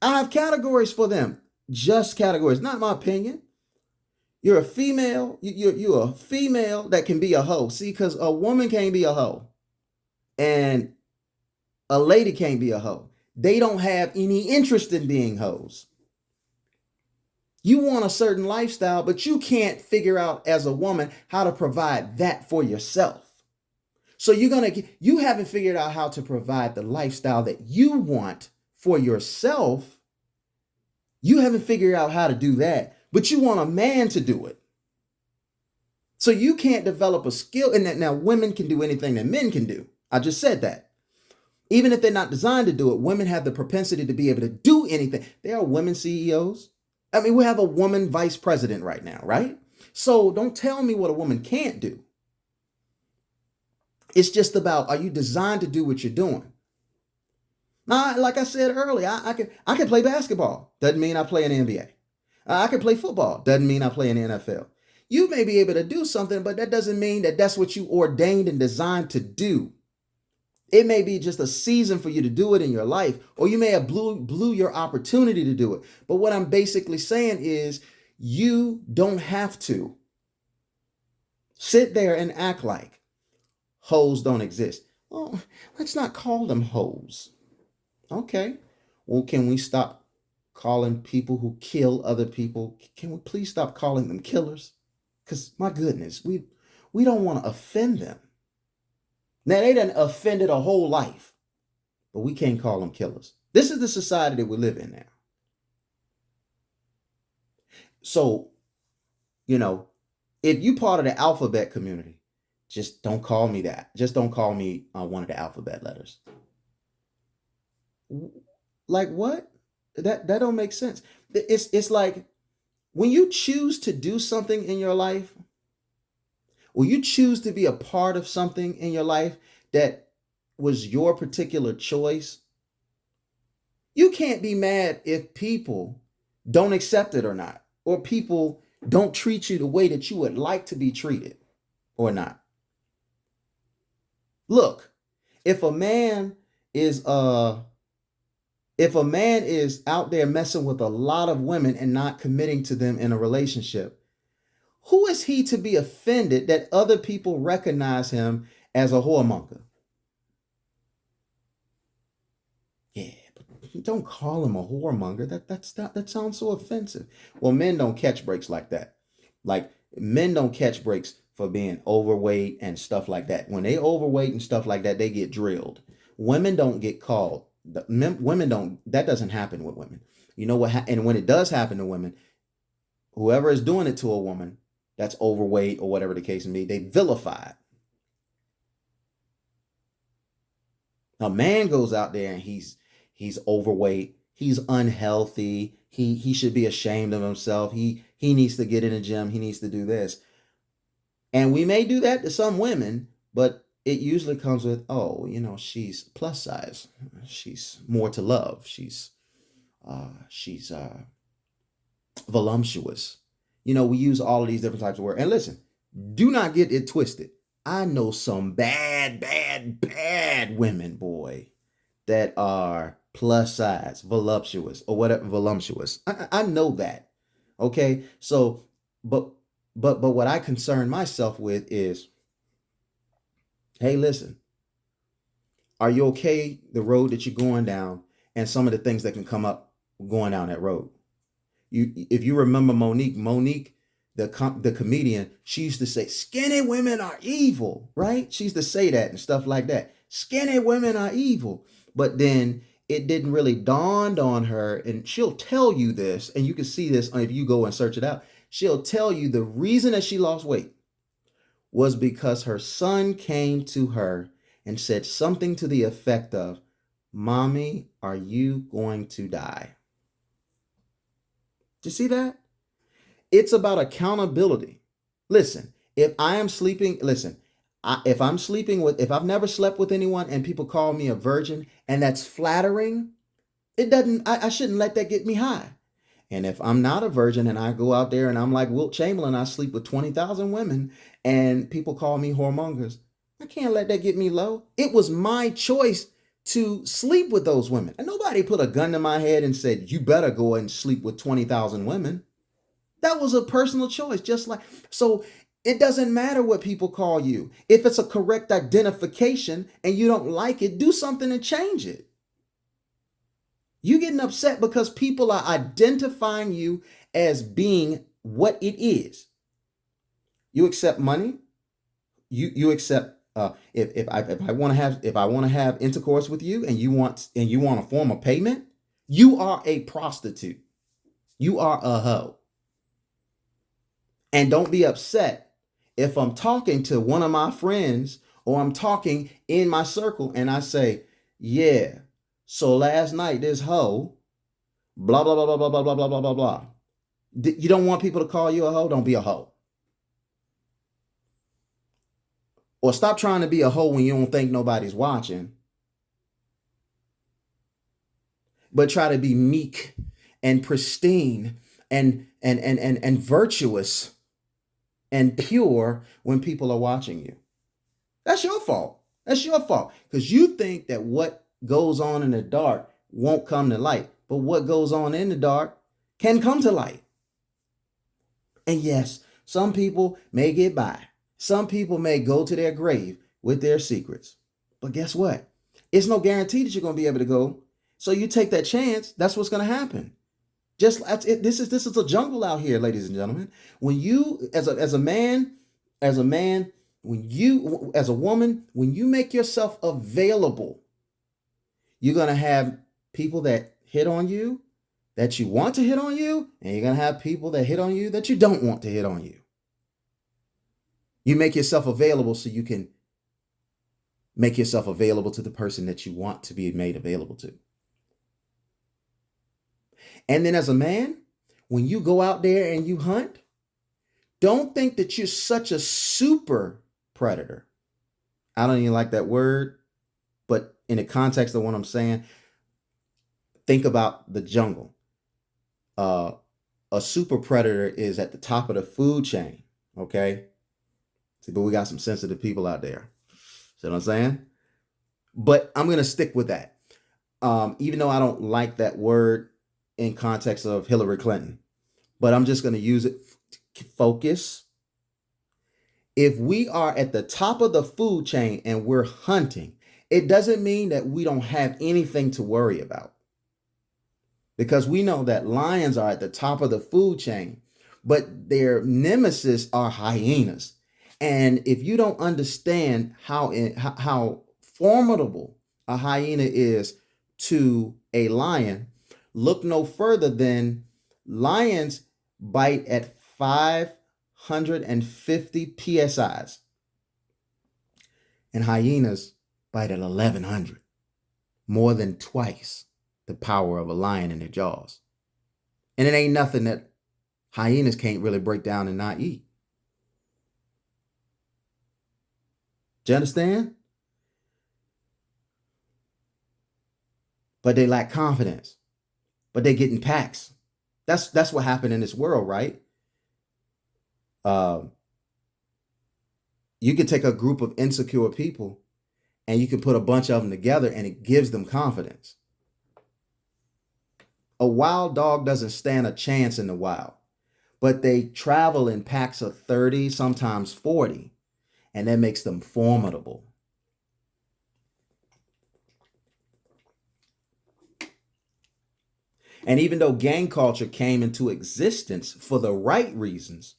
I have categories for them. Just categories. Not my opinion. You're a female. You're a female that can be a hoe. See, because a woman can't be a hoe. And a lady can't be a hoe. They don't have any interest in being hoes. You want a certain lifestyle, but you can't figure out as a woman how to provide that for yourself. So you haven't figured out how to provide the lifestyle that you want for yourself. You haven't figured out how to do that, but you want a man to do it. So you can't develop a skill in that. Now, women can do anything that men can do. I just said that. Even if they're not designed to do it, women have the propensity to be able to do anything. There are women CEOs. I mean, we have a woman vice president right now, right? So don't tell me what a woman can't do. It's just about, are you designed to do what you're doing? Like I said earlier, I can play basketball. Doesn't mean I play in the NBA. I can play football. Doesn't mean I play in the NFL. You may be able to do something, but that doesn't mean that that's what you ordained and designed to do. It may be just a season for you to do it in your life, or you may have blew your opportunity to do it. But what I'm basically saying is you don't have to sit there and act like hoes don't exist. Oh, let's not call them hoes. Okay. Well, can we stop calling people who kill other people? Can we please stop calling them killers? Because my goodness, we don't want to offend them. Now they done offended a whole life, but we can't call them killers. This is the society that we live in now. So, if you part of the alphabet community, just don't call me that. Just don't call me one of the alphabet letters. Like what? That don't make sense. It's like when you choose to do something in your life, or you choose to be a part of something in your life that was your particular choice, you can't be mad if people don't accept it or not, or people don't treat you the way that you would like to be treated or not. Look, if a man is out there messing with a lot of women and not committing to them in a relationship, who is he to be offended that other people recognize him as a whoremonger? Yeah, but don't call him a whoremonger. That sounds so offensive. Well, men don't catch breaks like that. Like men don't catch breaks for being overweight and stuff like that. When they overweight and stuff like that, they get drilled. Women don't get called. Women don't. That doesn't happen with women. You know what? And when it does happen to women, whoever is doing it to a woman that's overweight or whatever the case may be, they vilify it. A man goes out there and he's overweight, he's unhealthy, he should be ashamed of himself. He needs to get in the gym, he needs to do this. And we may do that to some women, but it usually comes with, oh, she's plus size. She's more to love. She's voluptuous. We use all of these different types of words. And listen, do not get it twisted. I know some bad, bad, bad women, boy, that are plus size, voluptuous, or whatever, voluptuous. I know that. Okay. So, but what I concern myself with is, hey, listen, are you okay the road that you're going down and some of the things that can come up going down that road? If you remember Monique, the comedian, she used to say, skinny women are evil, right? She used to say that and stuff like that. Skinny women are evil. But then it didn't really dawn on her, and she'll tell you this, and you can see this if you go and search it out. She'll tell you the reason that she lost weight was because her son came to her and said something to the effect of, Mommy, are you going to die? Do you see that? It's about accountability. Listen, if if I've never slept with anyone and people call me a virgin and that's flattering, I shouldn't let that get me high. And if I'm not a virgin and I go out there and I'm like Wilt Chamberlain, I sleep with 20,000 women and people call me whoremongers, I can't let that get me low. It was my choice to sleep with those women. And nobody put a gun to my head and said, you better go and sleep with 20,000 women. That was a personal choice, so it doesn't matter what people call you. If it's a correct identification and you don't like it, do something to change it. You getting upset because people are identifying you as being what it is. You accept money. You accept if I want to have intercourse with you and you want a form of payment, you are a prostitute. You are a hoe. And don't be upset if I'm talking to one of my friends or I'm talking in my circle and I say, yeah, so last night this hoe, blah, blah, blah, blah, blah, blah, blah, blah, blah, blah, blah. You don't want people to call you a hoe? Don't be a hoe. Or stop trying to be a hoe when you don't think nobody's watching. but try to be meek and pristine and virtuous and pure when people are watching you. That's your fault. That's your fault. Because you think that what goes on in the dark won't come to light. But what goes on in the dark can come to light. And yes, some people may get by. Some people may go to their grave with their secrets. But guess what? It's no guarantee that you're going to be able to go. So you take that chance, that's what's going to happen. Just this is a jungle out here, ladies and gentlemen. When you as a man, when you as a woman, when you make yourself available, you're going to have people that hit on you, that you want to hit on you, and you're going to have people that hit on you that you don't want to hit on you. You make yourself available so you can make yourself available to the person that you want to be made available to. And then as a man, when you go out there and you hunt, don't think that you're such a super predator. I don't even like that word, but in the context of what I'm saying, think about the jungle. A super predator is at the top of the food chain, okay? See, but we got some sensitive people out there. See what I'm saying? But I'm going to stick with that. Even though I don't like that word in context of Hillary Clinton, but I'm just going to use it to focus. If we are at the top of the food chain and we're hunting, it doesn't mean that we don't have anything to worry about. Because we know that lions are at the top of the food chain, but their nemesis are hyenas. And if you don't understand how formidable a hyena is to a lion, look no further than lions bite at 550 psi's, and hyenas bite at 1100, more than twice the power of a lion in their jaws. And it ain't nothing that hyenas can't really break down and not eat. Do you understand? But they lack confidence. But they get in packs. That's what happened in this world, right? You can take a group of insecure people and you can put a bunch of them together and it gives them confidence. A wild dog doesn't stand a chance in the wild, but they travel in packs of 30, sometimes 40, and that makes them formidable. And even though gang culture came into existence for the right reasons,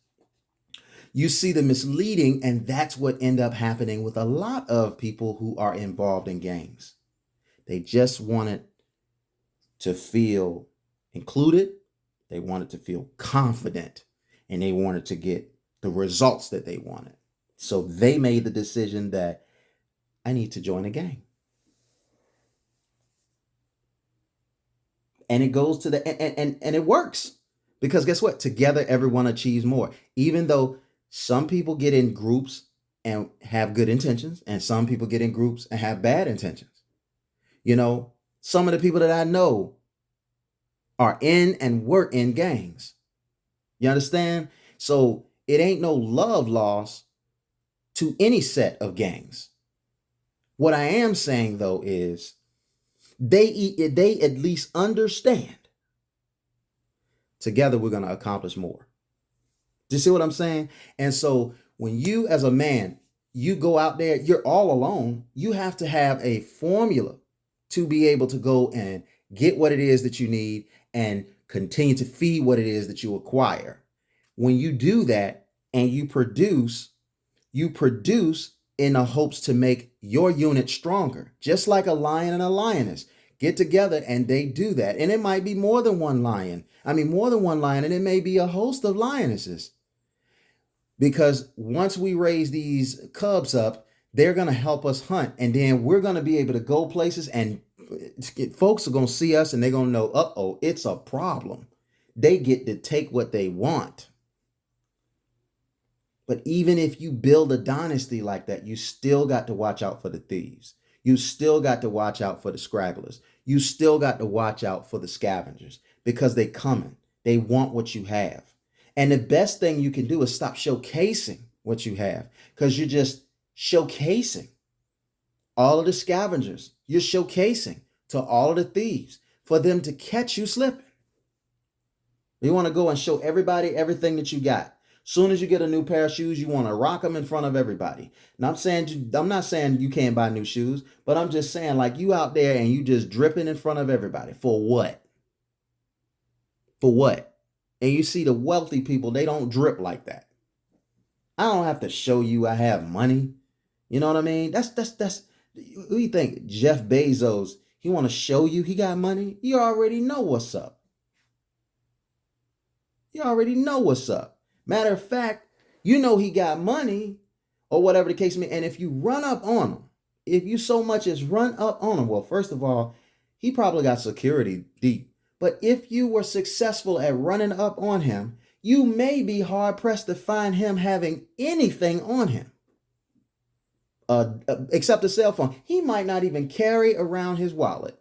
you see the misleading, and that's what ended up happening with a lot of people who are involved in gangs. They just wanted to feel included, they wanted to feel confident, and they wanted to get the results that they wanted. So they made the decision that I need to join a gang. And it goes to the and it works, because guess what? Together everyone achieves more. Even though some people get in groups and have good intentions, and some people get in groups and have bad intentions. You know, some of the people that I know are in and were in gangs. You understand? So it ain't no love lost to any set of gangs. What I am saying though is they at least understand together we're going to accomplish more. Do you see what I'm saying? And so when you as a man, you go out there, you're all alone, you have to have a formula to be able to go and get what it is that you need and continue to feed what it is that you acquire. When you do that and you produce in the hopes to make your unit stronger, just like a lion and a lioness get together and they do that. And it might be more than one lion. And it may be a host of lionesses. Because once we raise these cubs up, they're going to help us hunt. And then we're going to be able to go places and folks are going to see us and they're going to know, it's a problem. They get to take what they want. But even if you build a dynasty like that, you still got to watch out for the thieves. You still got to watch out for the scragglers. You still got to watch out for the scavengers because they coming. They want what you have. And the best thing you can do is stop showcasing what you have, because you're just showcasing all of the scavengers. You're showcasing to all of the thieves for them to catch you slipping. You want to go and show everybody everything that you got. Soon as you get a new pair of shoes, you want to rock them in front of everybody. Now I'm not saying you can't buy new shoes, but I'm just saying, like, you out there and you just dripping in front of everybody. For what? For what? And you see the wealthy people, they don't drip like that. I don't have to show you I have money. You know what I mean? That's who do you think? Jeff Bezos, he want to show you he got money? You already know what's up. You already know what's up. Matter of fact, you know he got money or whatever the case may be. And if you run up on him, if you so much as run up on him, well, first of all, he probably got security deep. But if you were successful at running up on him, you may be hard pressed to find him having anything on him except a cell phone. He might not even carry around his wallet.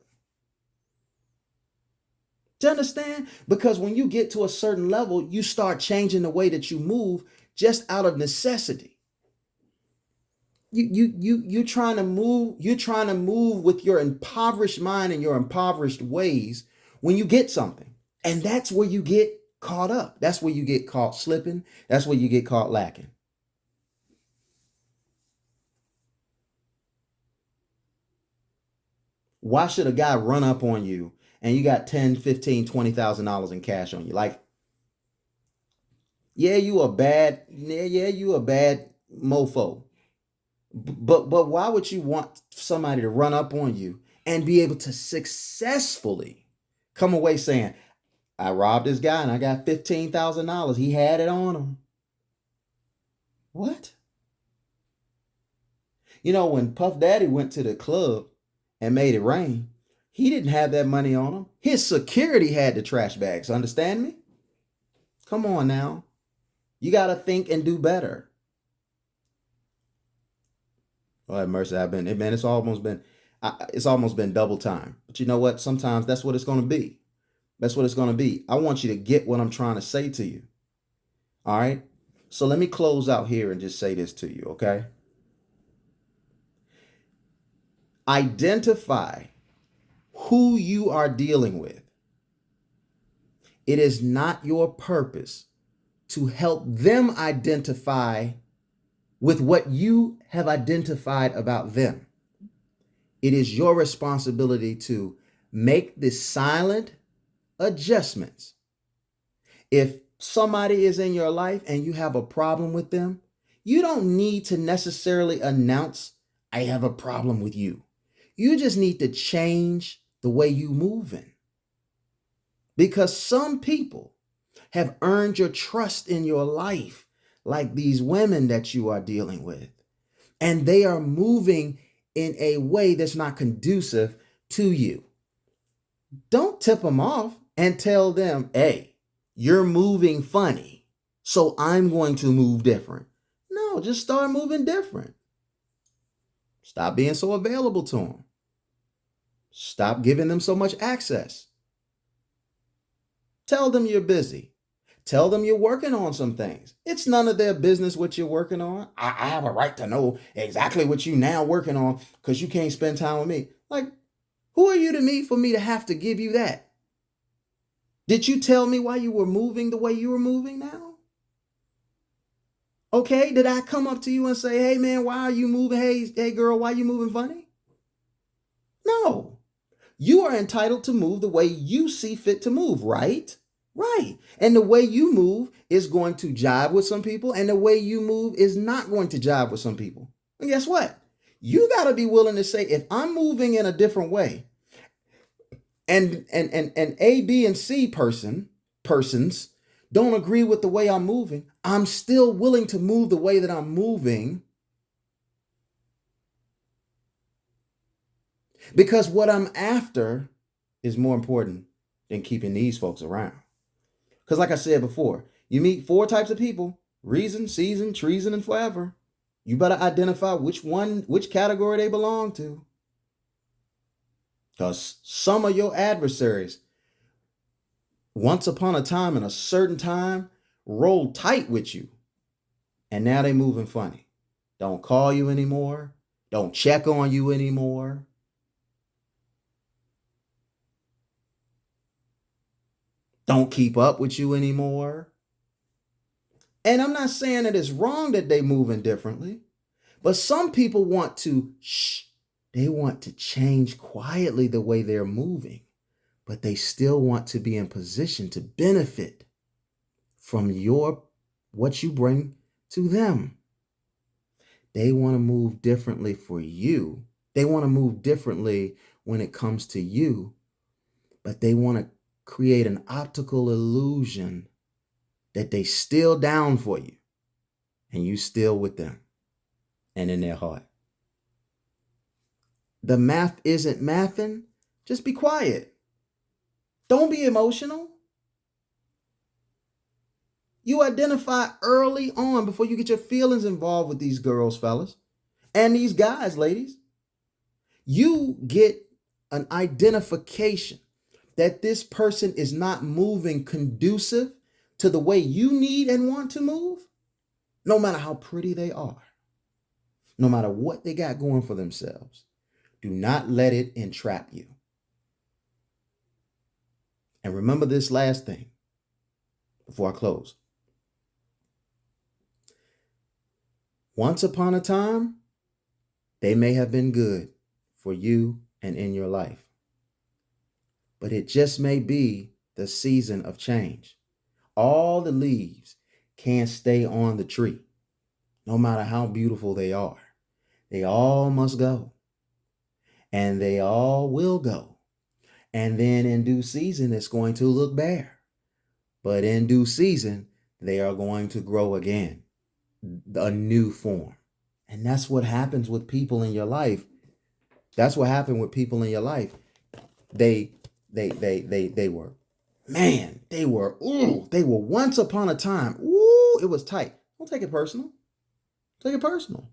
Do you understand? Because when you get to a certain level, you start changing the way that you move just out of necessity. You're trying to move with your impoverished mind and your impoverished ways when you get something. And that's where you get caught up. That's where you get caught slipping. That's where you get caught lacking. Why should a guy run up on you and you got $10, $15, $20,000 in cash on you? Like, yeah, you a bad mofo. But why would you want somebody to run up on you and be able to successfully come away saying, I robbed this guy and I got $15,000. He had it on him. What? You know, when Puff Daddy went to the club and made it rain, he didn't have that money on him. His security had the trash bags. Understand me? Come on now. You got to think and do better. Oh, have mercy. It's almost been double time. But you know what? Sometimes that's what it's going to be. That's what it's going to be. I want you to get what I'm trying to say to you. All right. So let me close out here and just say this to you. Okay. Identify who you are dealing with. It is not your purpose to help them identify with what you have identified about them. It is your responsibility to make the silent adjustments. If somebody is in your life and you have a problem with them, you don't need to necessarily announce, I have a problem with you. You just need to change the way you move in. Because some people have earned your trust in your life, like these women that you are dealing with. And they are moving in a way that's not conducive to you. Don't tip them off and tell them, hey, you're moving funny, so I'm going to move different. No, just start moving different. Stop being so available to them. Stop giving them so much access. Tell them you're busy. Tell them you're working on some things. It's none of their business what you're working on. I have a right to know exactly what you now working on because you can't spend time with me. Like, who are you to me for me to have to give you that? Did you tell me why you were moving the way you were moving now? Okay, did I come up to you and say, hey man, why are you moving? Hey girl, why are you moving funny? No. You are entitled to move the way you see fit to move, right? Right. And the way you move is going to jive with some people, and the way you move is not going to jive with some people. And guess what? You got to be willing to say, if I'm moving in a different way, and A, B, and C persons don't agree with the way I'm moving, I'm still willing to move the way that I'm moving, because what I'm after is more important than keeping these folks around. Because like I said before, you meet 4 types of people: reason, season, treason, and forever. You better identify which category they belong to. Because some of your adversaries, once upon a time in a certain time, rolled tight with you. And now they moving funny. Don't call you anymore. Don't check on you anymore. Don't keep up with you anymore. And I'm not saying that it's wrong that they moving differently, but some people want to they want to change quietly the way they're moving, but they still want to be in position to benefit from what you bring to them. They want to move differently for you. They want to move differently when it comes to you, but they want to create an optical illusion that they still down for you and you still with them and in their heart. The math isn't mathing. Just be quiet. Don't be emotional. You identify early on before you get your feelings involved with these girls, fellas, and these guys, ladies. You get an identification that this person is not moving conducive to the way you need and want to move, no matter how pretty they are, no matter what they got going for themselves. Do not let it entrap you. And remember this last thing before I close. Once upon a time, they may have been good for you and in your life, but it just may be the season of change. All the leaves can't stay on the tree, no matter how beautiful they are. They all must go, and they all will go. And then in due season, it's going to look bare. But in due season, they are going to grow again, a new form. And that's what happens with people in your life. That's what happened with people in your life. They were, man, they were once upon a time. Ooh, it was tight. Don't take it personal. Take it personal.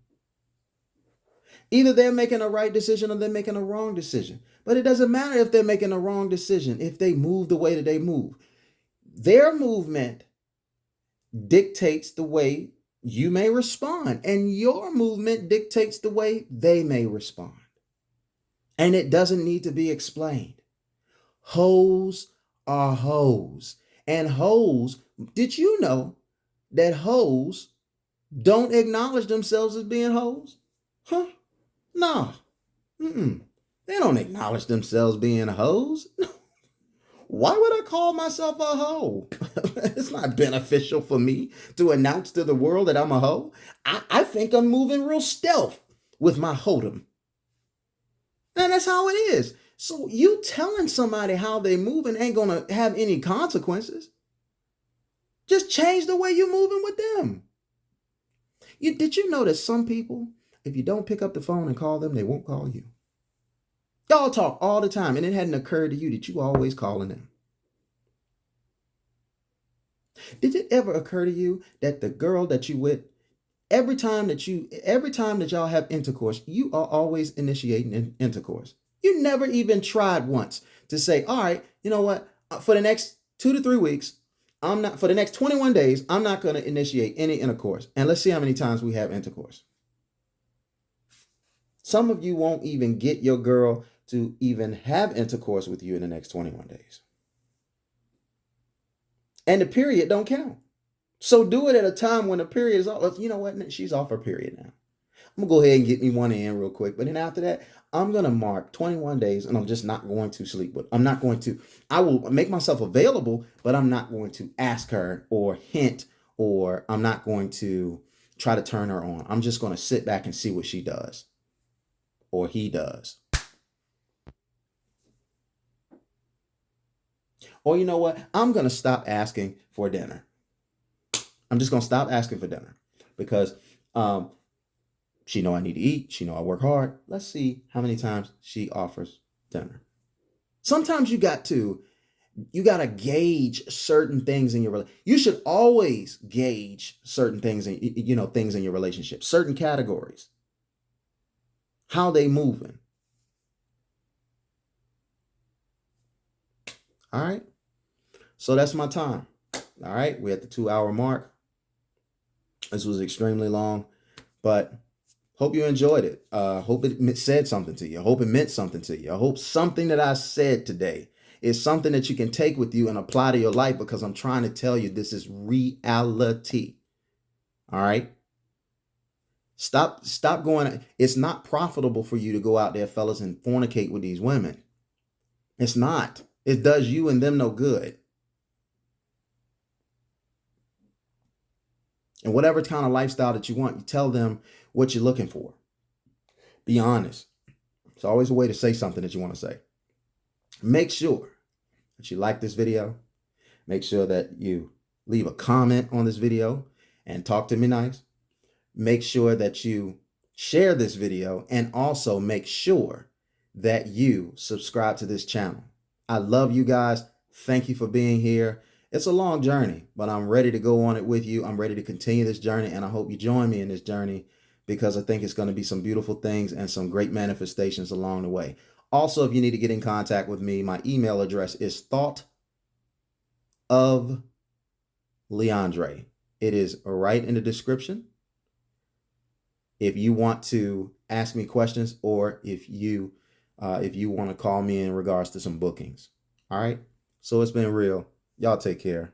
Either they're making a right decision or they're making a wrong decision. But it doesn't matter if they're making a wrong decision, if they move the way that they move. Their movement dictates the way you may respond, and your movement dictates the way they may respond. And it doesn't need to be explained. Hoes are hoes. And hoes, did you know that hoes don't acknowledge themselves as being hoes? Huh? No. They don't acknowledge themselves being hoes. Why would I call myself a hoe? It's not beneficial for me to announce to the world that I'm a hoe. I think I'm moving real stealth with my hoedom. And that's how it is. So you telling somebody how they moving ain't going to have any consequences. Just change the way you're moving with them. Did you know that some people, if you don't pick up the phone and call them, they won't call you? Y'all talk all the time, and it hadn't occurred to you that you always calling them. Did it ever occur to you that the girl that you with, every time that y'all have intercourse, you are always initiating intercourse? You never even tried once to say, all right, you know what? For the next 2 to 3 weeks, for the next 21 days, I'm not going to initiate any intercourse. And let's see how many times we have intercourse. Some of you won't even get your girl to even have intercourse with you in the next 21 days. And the period don't count. So do it at a time when the period is off. You know what? She's off her period now. I'm going to go ahead and get me one in real quick. But then after that, I'm going to mark 21 days and I'm just not going to sleep with. I will make myself available, but I'm not going to ask her or hint, or I'm not going to try to turn her on. I'm just going to sit back and see what she does or he does. Or you know what? I'm going to stop asking for dinner. I'm just going to stop asking for dinner because she know I need to eat. She know I work hard. Let's see how many times she offers dinner. Sometimes you got to gauge certain things in your relationship. You should always gauge certain things things in your relationship, certain categories. How they moving. All right. So that's my time. All right. We're at the 2 hour mark. This was extremely long, but hope you enjoyed it. Hope it said something to you. Hope it meant something to you. I hope something that I said today is something that you can take with you and apply to your life, because I'm trying to tell you this is reality. All right. Stop going. It's not profitable for you to go out there, fellas, and fornicate with these women. It's not. It does you and them no good. And whatever kind of lifestyle that you want, you tell them what you're looking for. Be honest. It's always a way to say something that you want to say. Make sure that you like this video. Make sure that you leave a comment on this video and talk to me nice. Make sure that you share this video, and also make sure that you subscribe to this channel. I love you guys. Thank you for being here. It's a long journey, but I'm ready to go on it with you. I'm ready to continue this journey, and I hope you join me in this journey, because I think it's going to be some beautiful things and some great manifestations along the way. Also, if you need to get in contact with me, my email address is thoughtofleandre. It is right in the description. If you want to ask me questions, or if you want to call me in regards to some bookings. All right. So it's been real. Y'all take care.